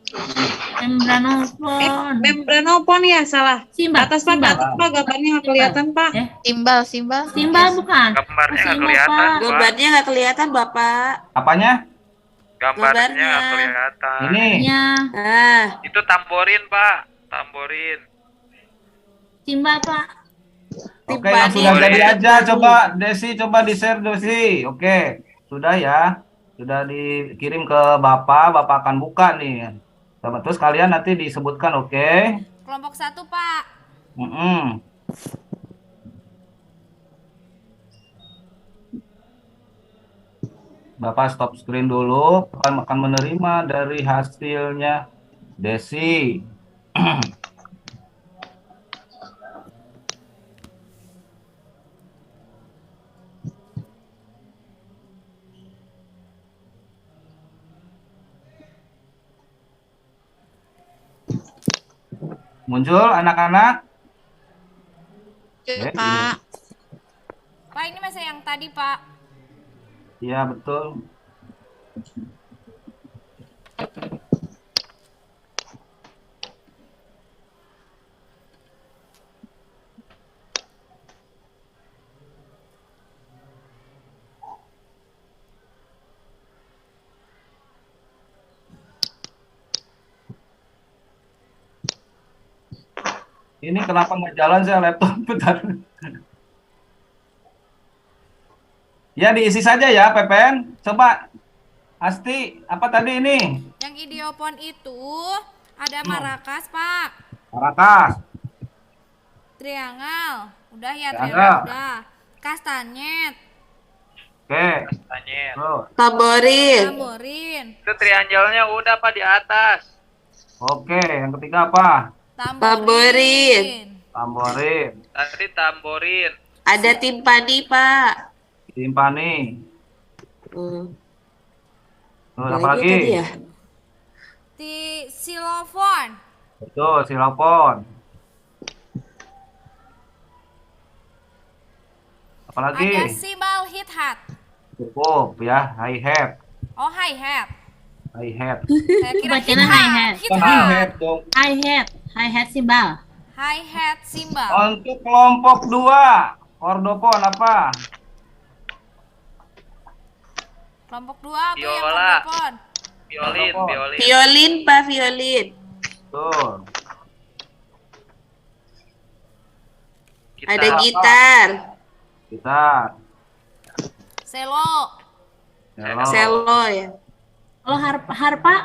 Membranofon. Membranofon ya, salah. Simbal. Atas Pak, gambarnya nggak kelihatan Pak. Simbal. Simbal bukan? Gambarnya nggak Simbal, kelihatan, Pak. Pak. Gambarnya nggak kelihatan, Bapak. Apanya? Gambarnya Gambarnya. nggak kelihatan. Ini. Ya, Nah, Itu tamborin, Pak. Tamborin. simbal Pak. Oke, yang sudah jadi aja. Coba Desi, coba di-share Desi. Oke, sudah ya. Sudah dikirim ke Bapak akan buka nih. Terus kalian nanti disebutkan, oke? Kelompok 1, Pak. Bapak stop screen dulu, akan menerima dari hasilnya Desi. Muncul anak-anak? Pak. Pak, ini masih yang tadi, Pak. Iya, betul. Ini kenapa nggak jalan saya laptop? Bentar. Ya, diisi saja ya, Pepen. Coba, Asti, apa tadi ini? Yang idiopon itu ada marakas, Pak. Marakas. Triangle. Udah ya, Triangle. triangle udah. Kastanyet. Oke. Kastanyet. tamborin. Tamborin. Itu triangle-nya udah, Pak, di atas. Oke, yang ketiga apa? Tamborin. Tamborin. Tadi tamborin. Ada timpani, Pak. Timpani. Terus apa Apalagi lagi? tadi ya? Silofon. Betul, silopon. Apa lagi? Ada simbal hit hat. Cukup ya, hi hat. Oh, hi hat. Hi hat. Saya kira Bacanya hi-hat. Hit Hi hat. hat dong. Hi-hat simbal. Hi hat simbal. Untuk kelompok 2, kordopon apa? Kelompok 2 apa yang Biola. kordopon? Violin, Apa? violin. Violin, Pak, violin. Betul. Gitar. Ada gitar. Gitar. Selo. Cello. Selo ya. Kalau harpa Harfa.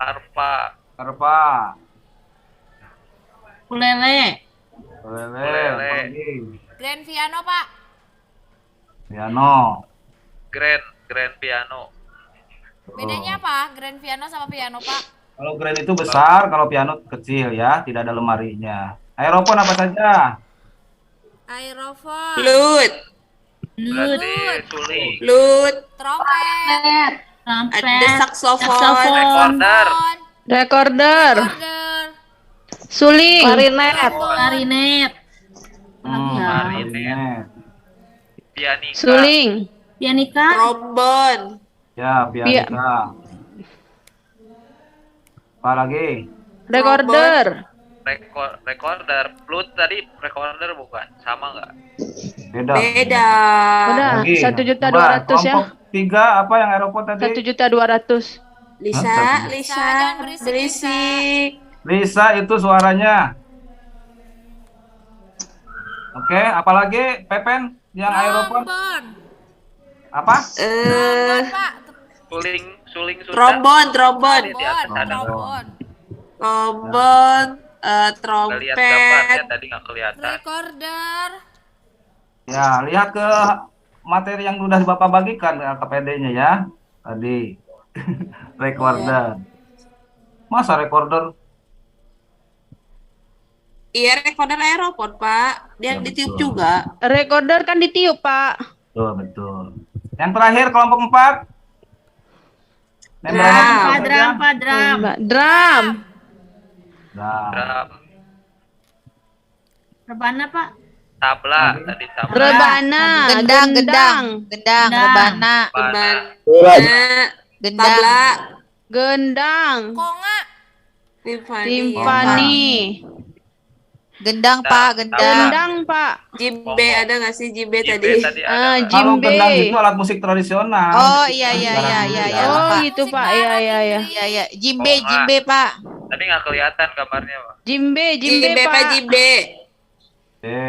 Harpa. Harpa. ukulele. Ukulele. Apa lagi? Grand piano, Pak. Piano. Grand piano. Bedanya apa? Grand piano sama piano, Pak? Kalau grand itu besar, kalau piano kecil ya, tidak ada lemarinya. Aeropon apa saja? Aerofon. Flute. Berarti suling. Flute. Trompet. Trompet. Ada saksofon. Recorder. Recorder, Recorder. suling, Klarinet. Klarinet. Klarinet. Pianika. suling, Pianika. Trombon. Ya, pianika. Apa lagi? recorder, Recorder. Flute tadi recorder bukan? Sama nggak? Beda. Beda. udah Lagi. 1.200.000 ya, Kelompok 3 apa yang aeropon tadi? 1.200.000. Lisa, jangan berisik, berisik. Lisa itu suaranya. Oke, apalagi Pepen yang aerofon? Trombon. Apa? Trombon, Pak. Suling sudah. Trombon, trombon. Di atas ada. Trombon. Trombon, Nggak lihat gambarnya trompet. tadi nggak kelihatan. Recorder. Ya, lihat ke materi yang sudah Bapak bagikan ke PD-nya ya. Tadi recorder. Masa recorder? Iya, recorder aerofon, Pak. Dia Ya, ditiup betul. juga. Recorder kan ditiup, Pak. Betul, betul. Yang terakhir kelompok 4. Drum. Pak, drum, Pak, drum. Drum. Nah, Drum. Rebana, Pak. Tabla tadi tabla. Rebana. Gendang, gendang, gendang, rebana, Mana? gendang, Tabla, Gendang. Konga. timpani. Timpani. gendang, Pak, gendang. Gendang, Pak. Jimbe, ada nggak sih jimbe Jimbe tadi? tadi ada. Pak. kalau Jimbe. gendang itu alat musik tradisional. Oh, iya, iya, iya, iya, iya. Oh, Pak. gitu, Pak. Iya, iya, iya. Iya, iya. Jimbe, Konga. jimbe, Pak. Tadi nggak kelihatan gambarnya, Pak. Jimbe, Jimbe, Jimbe, Pak, Pak. jimbe. Oke,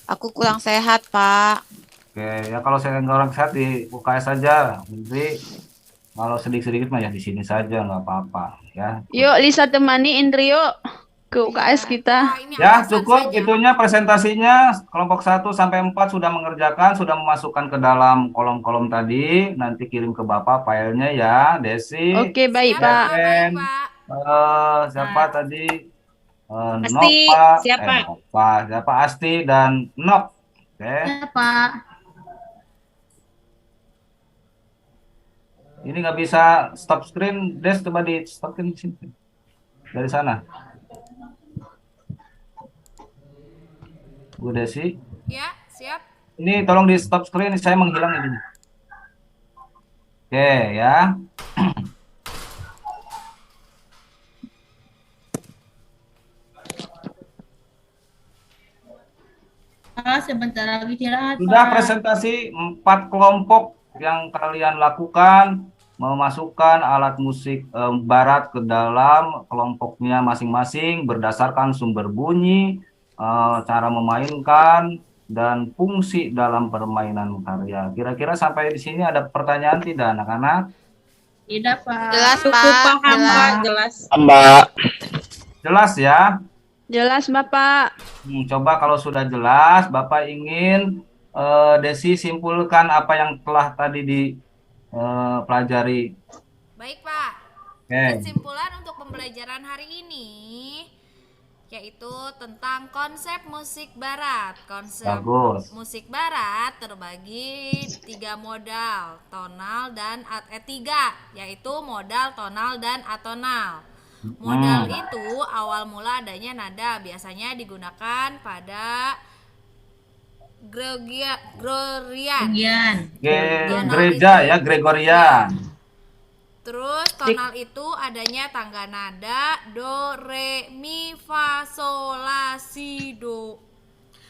Aku kurang sehat, Pak. oke. Ya kalau saya nggak orang sehat di UKS saja. Nanti kalau sedikit-sedikit mah ya di sini saja nggak apa-apa ya. Yuk, Lisa temani Indrio ke UKS kita. Nah, ini Ya, alasan cukup saja. itunya presentasinya. Kelompok 1 sampai 4 sudah mengerjakan, sudah memasukkan ke dalam kolom-kolom tadi. Nanti kirim ke Bapak filenya ya, Desi. Oke, baik, Siap, Pak. baik, Pak. Siapa tadi? Asti, Nova, siapa? Nova, siapa Asti dan Nok. Oke. Ya, Pak. Ini nggak bisa stop screen, Des, coba di stop screen di sini. Dari sana. Bu Desi. Ya, siap. Ini tolong di stop screen, saya menghilang ini. Oke ya. Sebentar lagi istirahat, Sudah Pak. presentasi 4 kelompok yang kalian lakukan, memasukkan alat musik barat ke dalam kelompoknya masing-masing berdasarkan sumber bunyi, cara memainkan, dan fungsi dalam permainan karya. Kira-kira sampai di sini ada pertanyaan tidak, anak-anak? Tidak, Pak. Jelas, Cukup Pak. paham, Jelas. Pak, jelas. Mbak. Jelas ya? Jelas, Bapak. Coba kalau sudah jelas, Bapak ingin Desi simpulkan apa yang telah tadi dipelajari. Baik, Pak. Oke. Kesimpulan untuk pembelajaran hari ini yaitu tentang konsep musik barat. Konsep Bagus. musik barat terbagi 3 modal, tonal dan yaitu modal, tonal dan atonal. Modal itu awal mula adanya nada, biasanya digunakan pada Gregorian. Bagian. Gereja ya, Gregorian. Terus tonal itu adanya tangga nada do, re, mi, fa, sol, la, si, do.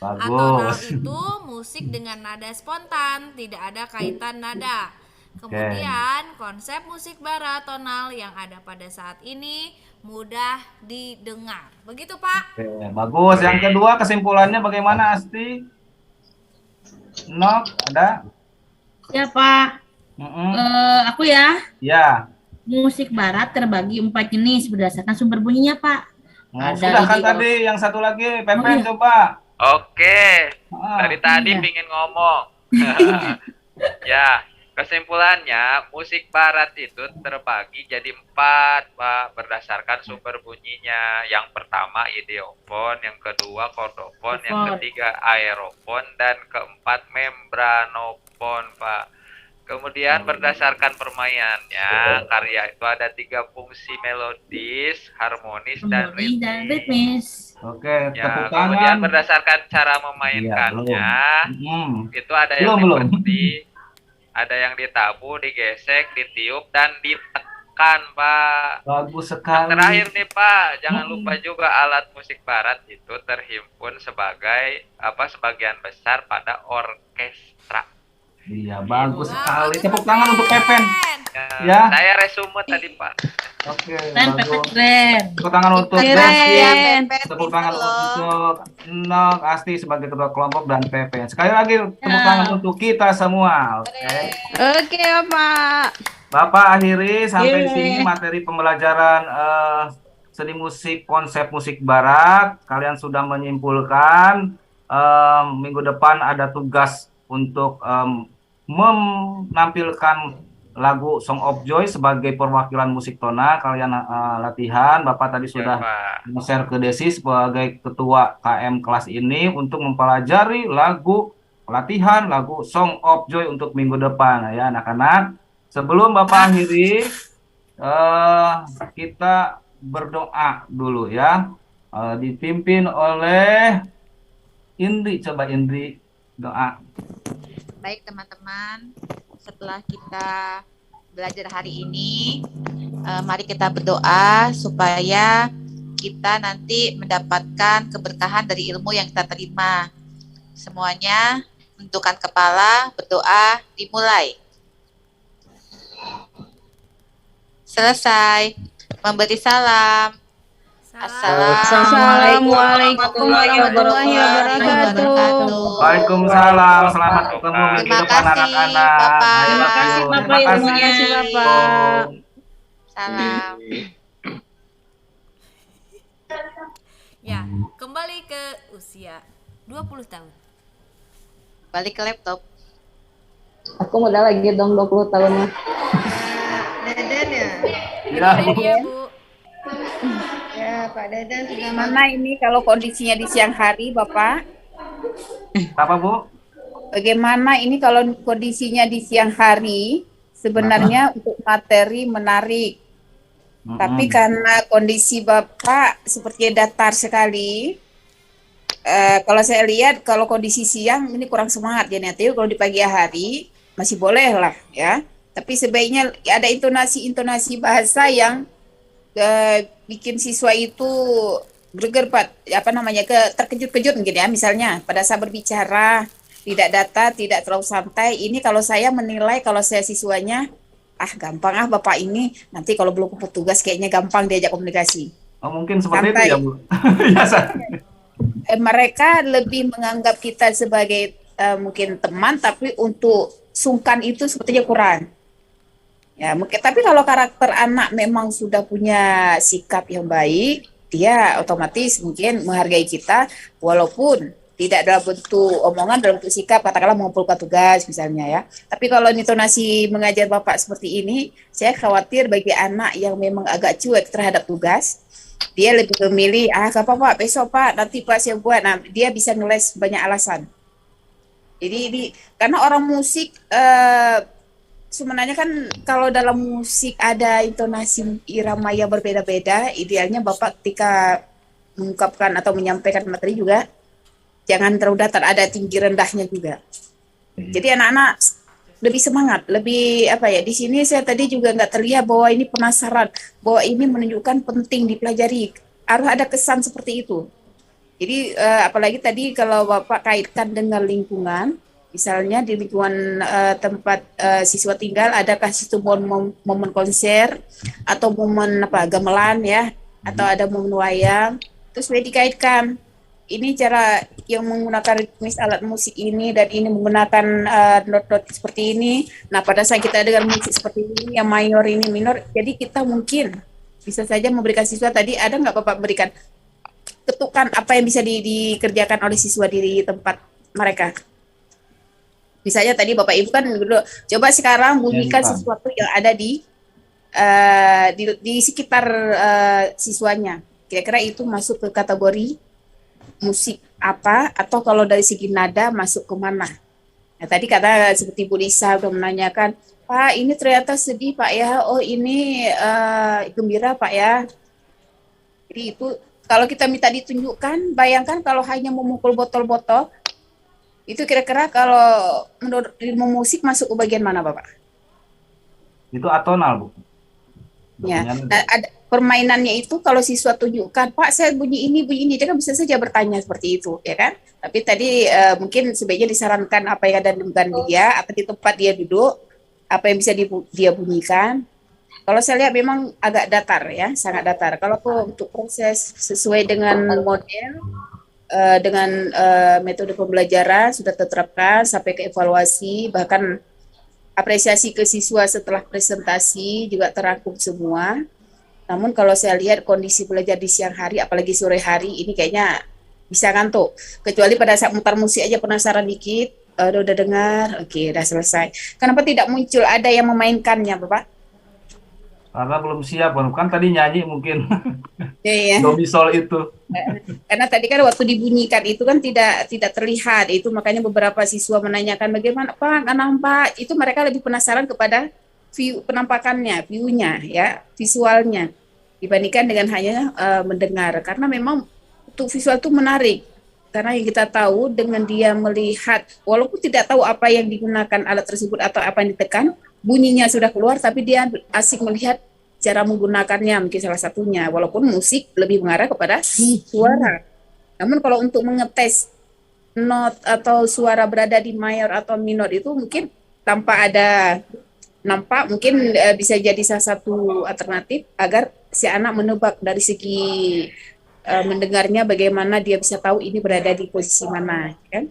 Atonal Bagus. itu musik dengan nada spontan, tidak ada kaitan nada. Kemudian konsep musik barat tonal yang ada pada saat ini mudah didengar. Begitu, Pak. Oke, bagus. Yang kedua kesimpulannya bagaimana, Asti? Nok, ada? Ya, Pak. Aku ya. Ya. Musik barat terbagi 4 jenis berdasarkan sumber bunyinya, Pak. Ada Sudah kan di- tadi yang satu lagi, Pepen Oh, iya. coba. Oke. Dari tadi iya. pingin ngomong. Ya, kesimpulannya musik barat itu terbagi jadi 4, Pak, berdasarkan sumber bunyinya. Yang pertama ideofon, yang kedua kordofon, yang Kordofon. ketiga aerofon, dan keempat membranofon, Pak. Kemudian berdasarkan permainannya, karya itu ada 3 fungsi: melodis, harmonis, dan Harmoni dan ritmis. ritmis. Oke, Ya, tepuk kemudian tangan. berdasarkan cara Iya, memainkannya, itu ada Belum, yang belum. dipetik, ada yang ditabu, digesek, ditiup, dan ditekan, Pak. Bagus Yang sekali. terakhir nih, Pak, jangan lupa juga alat musik barat itu terhimpun sebagai sebagian besar pada orkestra. Iya, bagus sekali. Bagus, Tepuk tangan untuk Pepen. Pepen. Ya. Saya resume tadi Pak. Oke, Keren, Pepen, bagus. keren. Tepuk tangan untuk Keren Desi. ya, Pepet. Tepuk Pinter tangan loh. untuk Nok, Asti sebagai ketua kelompok dan Pepen. Sekali lagi tepuk Ya. tangan untuk kita semua. Oke. Oke, Bapak. Bapak akhiri sampai di Iya. sini materi pembelajaran seni musik, konsep musik barat. Kalian sudah menyimpulkan minggu depan ada tugas untuk menampilkan lagu Song of Joy sebagai perwakilan musik tona. Kalian latihan. Bapak tadi Ya, sudah Pak. share ke Desi sebagai ketua KM kelas ini untuk mempelajari latihan lagu Song of Joy untuk minggu depan ya anak-anak. Sebelum Bapak akhiri, kita berdoa dulu ya. Dipimpin oleh Indri. Coba Indri doa. Baik teman-teman, setelah kita belajar hari ini, mari kita berdoa supaya kita nanti mendapatkan keberkahan dari ilmu yang kita terima. Semuanya tundukkan kepala, berdoa, dimulai. Selesai. Memberi salam. Assalamualaikum warahmatullahi wabarakatuh. Waalaikumsalam. Selamat ketemu minggu Terima depan kasih, anak-anak. Bapak. Ayo, Terima kasih, ayo. Bapak. Terima kasih. Terima kasih, Bapak. Salam. Ya, kembali ke usia 20 tahun. Balik ke laptop. Aku muda lagi dong 20 tahunnya. Dadan ya? Ya, Bu. Iya, Bu. Ya, Pak Dadan sudah Gimana ini kalau kondisinya di siang hari, Bapak? Apa, Bu? Bagaimana ini kalau kondisinya di siang hari? Sebenarnya untuk materi menarik. Tapi karena kondisi Bapak sepertinya datar sekali, kalau saya lihat kalau kondisi siang ini kurang semangat ya nanti kalau di pagi hari masih boleh lah ya. Tapi sebaiknya ada intonasi bahasa yang bikin siswa itu greger terkejut-kejut mungkin ya. Misalnya pada saat berbicara tidak datar, tidak terlalu santai. Ini kalau saya menilai kalau saya siswanya gampang Bapak ini nanti kalau belum petugas kayaknya gampang diajak komunikasi. Oh, mungkin seperti Santai. itu ya, Bu. Biasa. Mereka lebih menganggap kita sebagai mungkin teman, tapi untuk sungkan itu sepertinya kurang. Ya, mungkin. Tapi kalau karakter anak memang sudah punya sikap yang baik, dia otomatis mungkin menghargai kita, walaupun tidak dalam bentuk omongan, dalam bentuk sikap, katakanlah mengumpulkan tugas misalnya ya. Tapi kalau intonasi mengajar Bapak seperti ini, saya khawatir bagi anak yang memang agak cuek terhadap tugas, dia lebih memilih, gak apa-apa, besok Pak, nanti Pak saya buat. Nah, dia bisa ngeles banyak alasan. Jadi karena orang musik, sebenarnya kan kalau dalam musik ada intonasi irama yang berbeda-beda, idealnya Bapak ketika mengungkapkan atau menyampaikan materi juga, jangan terlalu datar, ada tinggi rendahnya juga. Jadi anak-anak lebih semangat, lebih di sini saya tadi juga nggak terlihat bahwa ini penasaran, bahwa ini menunjukkan penting dipelajari, harus ada kesan seperti itu. Jadi apalagi tadi kalau Bapak kaitkan dengan lingkungan, misalnya di lingkungan tempat siswa tinggal, adakah situ momen konser atau momen gamelan ya, atau ada momen wayang, terus boleh dikaitkan. Ini cara yang menggunakan ritmis alat musik ini dan ini menggunakan not-not seperti ini. Nah, pada saat kita dengan musik seperti ini, yang mayor ini minor, jadi kita mungkin bisa saja memberikan siswa tadi, ada nggak Bapak berikan ketukan apa yang bisa dikerjakan oleh siswa di tempat mereka? Misalnya tadi Bapak Ibu kan dulu, coba sekarang bunyikan sesuatu yang ada di sekitar siswanya. Kira-kira itu masuk ke kategori musik apa, atau kalau dari segi nada masuk ke mana? Nah, tadi kata seperti Bu Lisa sudah menanyakan, Pak ini ternyata sedih Pak ya, oh ini gembira Pak ya. Jadi itu kalau kita minta ditunjukkan, bayangkan kalau hanya memukul botol-botol, itu kira-kira kalau menurut ilmu musik masuk ke bagian mana Bapak? Itu atonal, Bu. Ya. Nah, permainannya itu kalau siswa tunjukkan, Pak saya bunyi ini, dia kan bisa saja bertanya seperti itu, ya kan? Tapi tadi mungkin sebaiknya disarankan apa yang ada di lingkungan dia, atau di tempat dia duduk, apa yang bisa dia bunyikan. Kalau saya lihat memang agak datar ya, sangat datar. Kalau untuk proses sesuai dengan model, dengan metode pembelajaran sudah terterapkan sampai ke evaluasi, bahkan apresiasi ke siswa setelah presentasi juga terangkum semua. Namun kalau saya lihat kondisi belajar di siang hari, apalagi sore hari, ini kayaknya bisa ngantuk. Kecuali pada saat mutar musik aja penasaran dikit, udah dengar, oke, udah selesai. Kenapa tidak muncul ada yang memainkannya, Bapak? Karena belum siap, kan tadi nyanyi mungkin Iya. do mi sol itu. Karena tadi kan waktu dibunyikan itu kan tidak terlihat, itu makanya beberapa siswa menanyakan bagaimana Pak, nggak nampak. Itu mereka lebih penasaran kepada penampakannya, view-nya ya, visualnya dibandingkan dengan hanya mendengar. Karena memang untuk visual itu menarik. Karena yang kita tahu dengan dia melihat, walaupun tidak tahu apa yang digunakan alat tersebut atau apa yang ditekan, bunyinya sudah keluar, tapi dia asik melihat cara menggunakannya, mungkin salah satunya. Walaupun musik lebih mengarah kepada suara. Namun kalau untuk mengetes not atau suara berada di mayor atau minor itu mungkin tanpa ada nampak, mungkin bisa jadi salah satu alternatif agar si anak menebak dari segi mendengarnya bagaimana dia bisa tahu ini berada di posisi mana, kan?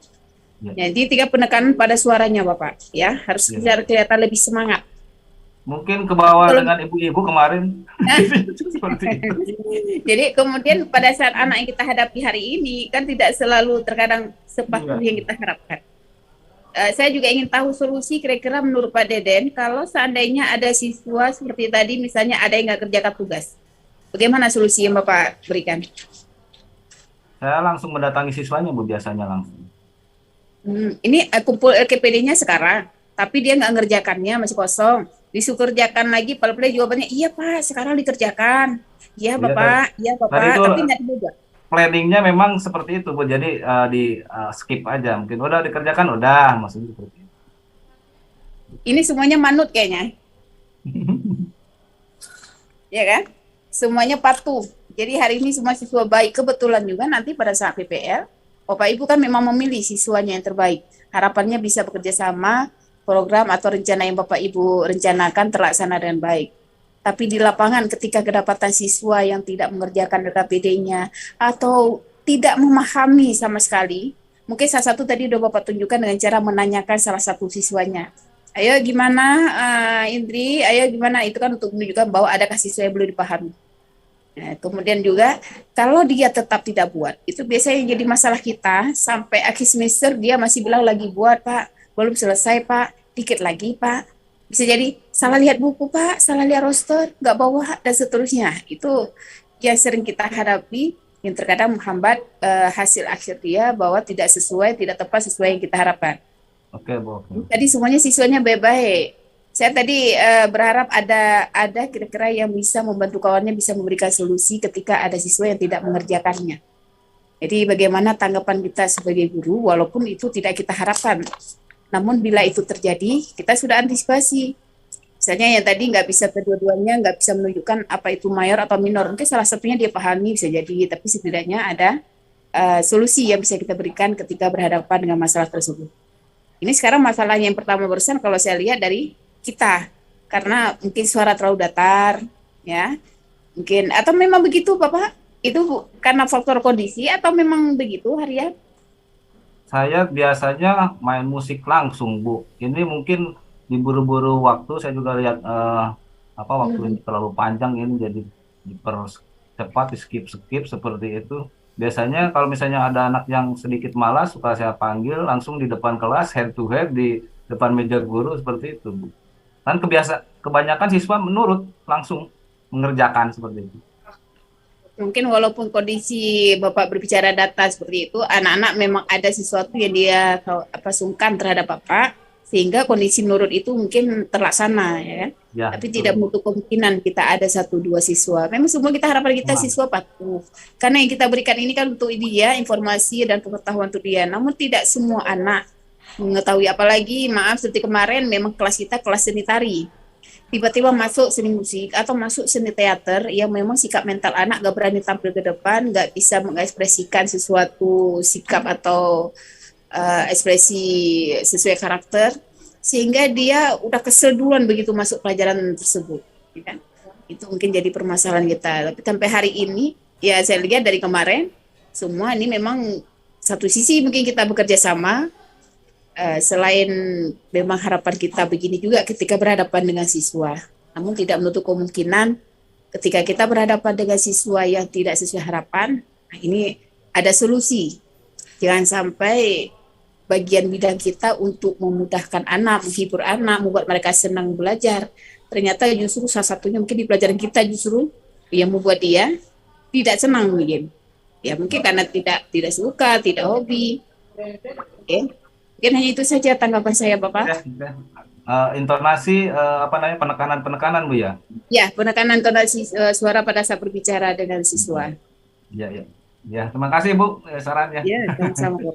Jadi 3 penekanan pada suaranya Bapak, ya harus kelihatan lebih semangat. Mungkin ke bawah dengan ibu-ibu kemarin. Seperti itu. Jadi kemudian pada saat anak yang kita hadapi hari ini kan tidak selalu terkadang sepatuh yang kita harapkan. Saya juga ingin tahu solusi kira-kira menurut Pak Deden kalau seandainya ada siswa seperti tadi misalnya ada yang nggak kerjakan tugas. Bagaimana solusi yang Bapak berikan? Saya langsung mendatangi siswanya Bu, biasanya langsung. Ini kumpul LKPD-nya sekarang, tapi dia nggak ngerjakannya, masih kosong. Disuruh kerjakan lagi, paling jawabannya, iya Pak, sekarang dikerjakan. Iya Bapak, iya Bapak, tapi nggak dibuat. Planningnya memang seperti itu Bu, jadi di skip aja. Mungkin udah dikerjakan, udah, maksudnya seperti itu. Ini semuanya manut kayaknya. Ya kan? Semuanya patuh. Jadi hari ini semua siswa baik. Kebetulan juga nanti pada saat PPL, Bapak Ibu kan memang memilih siswanya yang terbaik. Harapannya bisa bekerja sama, program atau rencana yang Bapak Ibu rencanakan terlaksana dengan baik. Tapi di lapangan ketika kedapatan siswa yang tidak mengerjakan LKPD-nya atau tidak memahami sama sekali, mungkin salah satu tadi udah Bapak tunjukkan dengan cara menanyakan salah satu siswanya. Ayo gimana Indri, ayo gimana, itu kan untuk menunjukkan bahwa adakah siswa yang belum dipahami. Nah, kemudian juga kalau dia tetap tidak buat, itu biasanya jadi masalah kita sampai akhir semester dia masih bilang lagi buat Pak, belum selesai Pak, dikit lagi Pak. Bisa jadi salah lihat buku Pak, salah lihat roster, nggak bawa dan seterusnya. Itu yang sering kita hadapi yang terkadang menghambat hasil akhir dia bahwa tidak sesuai, tidak tepat sesuai yang kita harapkan. Oke Bu. Tadi semuanya siswanya baik-baik. Saya tadi berharap ada kira-kira yang bisa membantu kawannya bisa memberikan solusi ketika ada siswa yang tidak mengerjakannya. Jadi bagaimana tanggapan kita sebagai guru walaupun itu tidak kita harapkan. Namun bila itu terjadi, kita sudah antisipasi. Misalnya yang tadi nggak bisa kedua-duanya, nggak bisa menunjukkan apa itu mayor atau minor. Mungkin salah satunya dia pahami bisa jadi, tapi setidaknya ada solusi yang bisa kita berikan ketika berhadapan dengan masalah tersebut. Ini sekarang masalahnya yang pertama barusan kalau saya lihat dari kita, karena mungkin suara terlalu datar, ya, mungkin atau memang begitu Bapak, itu karena faktor kondisi atau memang begitu Harian? Saya biasanya main musik langsung Bu. Ini mungkin diburu-buru waktu, saya juga lihat waktu ini terlalu panjang ini jadi dipercepat, di skip seperti itu. Biasanya kalau misalnya ada anak yang sedikit malas, suka saya panggil langsung di depan kelas, head to head di depan meja guru seperti itu Bu. Kan kebanyakan siswa menurut langsung mengerjakan seperti itu. Mungkin walaupun kondisi Bapak berbicara data seperti itu, anak-anak memang ada sesuatu yang dia sungkan terhadap Bapak, sehingga kondisi menurut itu mungkin terlaksana, ya. Tapi tidak menutup kemungkinan kita ada 1-2 siswa. Memang semua kita harapan kita siswa patuh. Karena yang kita berikan ini kan untuk dia informasi dan pengetahuan untuk dia. Namun tidak semua anak mengetahui, apalagi maaf seperti kemarin memang kelas kita kelas seni tari. tiba-tiba masuk seni musik atau masuk seni teater yang memang sikap mental anak gak berani tampil ke depan, gak bisa mengekspresikan sesuatu sikap atau ekspresi sesuai karakter, sehingga dia udah kesel duluan begitu masuk pelajaran tersebut. Ya kan? Itu mungkin jadi permasalahan kita. Tapi sampai hari ini, ya saya lihat dari kemarin, semua ini memang satu sisi mungkin kita bekerja sama, selain memang harapan kita begini juga ketika berhadapan dengan siswa. Namun tidak menutup kemungkinan ketika kita berhadapan dengan siswa yang tidak sesuai harapan, nah ini ada solusi. Jangan sampai bagian bidang kita untuk memudahkan anak, menghibur anak, membuat mereka senang belajar. Ternyata justru salah satunya mungkin di pelajaran kita justru yang membuat dia tidak senang mungkin. Ya mungkin karena tidak suka, tidak hobi. Oke. Mungkin hanya itu saja tanggapan saya, Bapak. Intonasi penekanan Bu ya? Ya, penekanan intonasi suara pada saat berbicara dengan siswa. Ya. Ya, terima kasih Bu sarannya. Ya, sama-sama Bu.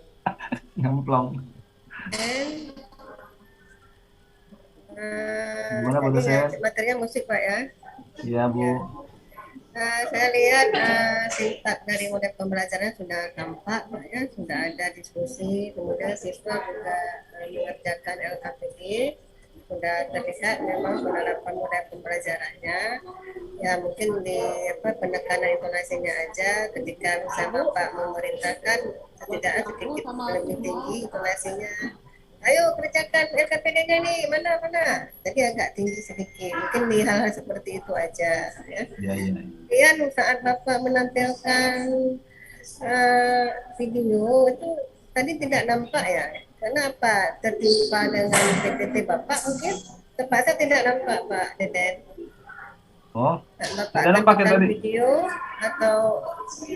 Ngemplong. Gimana Bu dosen? Materinya musik Pak ya? Iya Bu. Saya lihat tingkat dari model pembelajaran sudah tampak, Pak ya, sudah ada diskusi, kemudian siswa juga mengerjakan LKPD, sudah terlihat memang penerapan model pembelajarannya. Ya mungkin di penekanan intonasinya aja, ketika misalnya Bapak memerintahkan setidaknya sedikit lebih tinggi intonasinya. Ayo kerjakan LKPD-nya nih, mana. Jadi agak tinggi sedikit. Mungkin di hal-hal seperti itu aja. Ya. Kemudian saat Bapak menampilkan video itu tadi tidak nampak ya. Karena apa? Tertimpa dengan PPT Bapak mungkin terpaksa tidak nampak Pak Deden. Oh, Bapak tidak nampak tampilkan tadi. video atau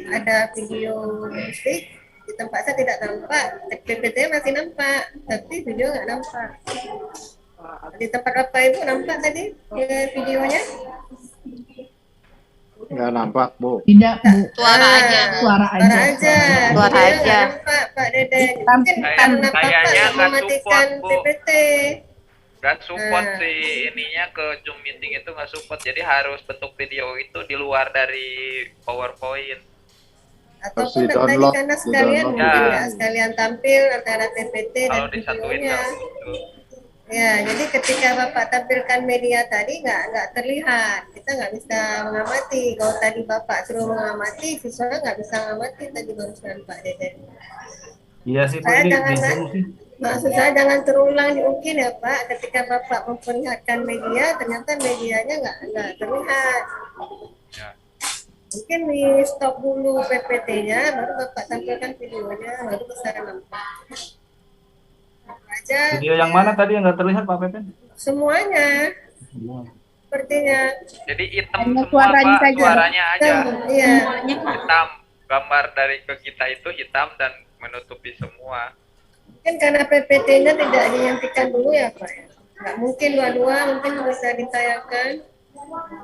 ada video musik di tempat saya tidak nampak, PPT masih nampak, tapi video nggak nampak. Di tempat Bapak Ibu nampak tadi videonya? Nggak nampak, Bu. Tidak, Bu. Suara aja. Suara Suara aja. aja. Suara Videonya aja. nggak nampak, Pak Deden. Mungkin karena Bapak Kayaknya nggak nggak mematikan support, Bu. PPT. Nggak support si ininya ke Zoom meeting itu nggak support, jadi harus bentuk video itu di luar dari PowerPoint. Ataupun Harus tadi di-download, karena sekalian di-download. mungkin Ya. nggak sekalian tampil antara PPT dan Kalau disatuin videonya. nggak gitu. Ya, jadi ketika Bapak tampilkan media tadi nggak terlihat, kita nggak bisa mengamati. Kalau tadi Bapak suruh mengamati, siswa nggak bisa mengamati tadi barusan Pak Deden. Iya sih Bu, Saya ini di jangan, Zoom sih. maksud saya jangan terulang mungkin ya Pak, ketika Bapak memperlihatkan media, ternyata medianya nggak terlihat. Ya. Mungkin di stop dulu PPT-nya, baru Bapak tampilkan videonya, baru bisa nampak. Aja, Video yang mana tadi yang nggak terlihat Pak Pepen? semuanya sepertinya. Jadi hitam Hanya semua suaranya Pak, saja. suaranya aja. Iya. Hitam, gambar dari ke kita itu hitam dan menutupi semua. Mungkin karena PPT-nya tidak dihentikan dulu ya Pak. Nggak mungkin dua-dua mungkin bisa ditayangkan.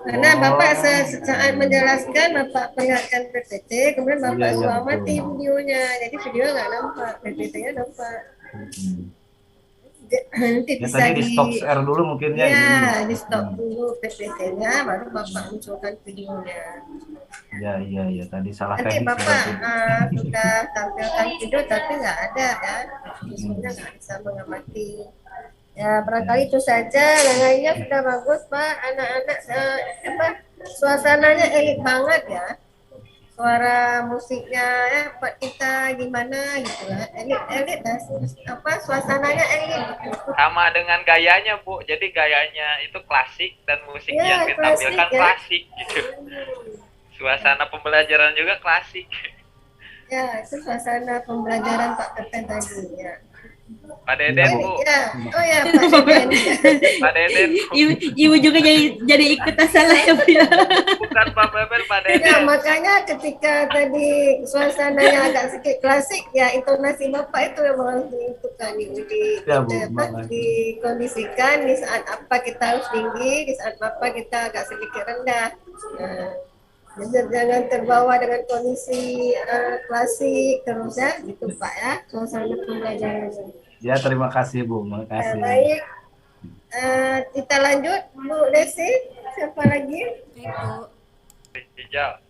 Karena Bapak saat menjelaskan, Bapak perlihatkan PPT, kemudian Bapak Iya, suruh mati betul. videonya. Jadi video nggak nampak, PPT-nya nampak. Nanti Ya bisa tadi di stop share dulu mungkin ya. ya, ini. di stop dulu PPT-nya, baru Bapak munculkan videonya. Ya, tadi salah Nanti teknis Bapak berarti. sudah tampilkan video tapi nggak ada ya, siswanya nggak bisa mengamati. Ya barangkali itu saja, yang lainnya sudah bagus Pak. Anak-anak suasananya elit banget ya. Suara musiknya ya Pak kita gimana gitu lah. Elit lah. Suasananya elit. Sama dengan gayanya Bu, jadi gayanya itu klasik dan musik Ya, yang ditampilkan klasik, ya. klasik gitu. Suasana pembelajaran juga klasik. Ya itu suasana pembelajaran Pak Pepen tadi ya. Pak Deden Bu, Ya, oh ya Pak Pepen. Pak Deden Bu. Ibu juga jadi ikut salah ya, Bu ya. Bukan Pak Pepen, Pak Ya, Deden. makanya ketika tadi suasananya agak sedikit klasik, ya intonasi Bapak itu memang harus diintukan, Ya, Bu, makasih. dikondisikan di saat apa kita harus tinggi, di saat apa kita agak sedikit rendah. Nah, jangan terbawa dengan kondisi klasik terus ya, gitu Pak ya, suasana pembelajaran. Ya terima kasih Bu, makasih. Baik, Kita lanjut Bu Desi, siapa lagi? Baik, Bu. Hijau.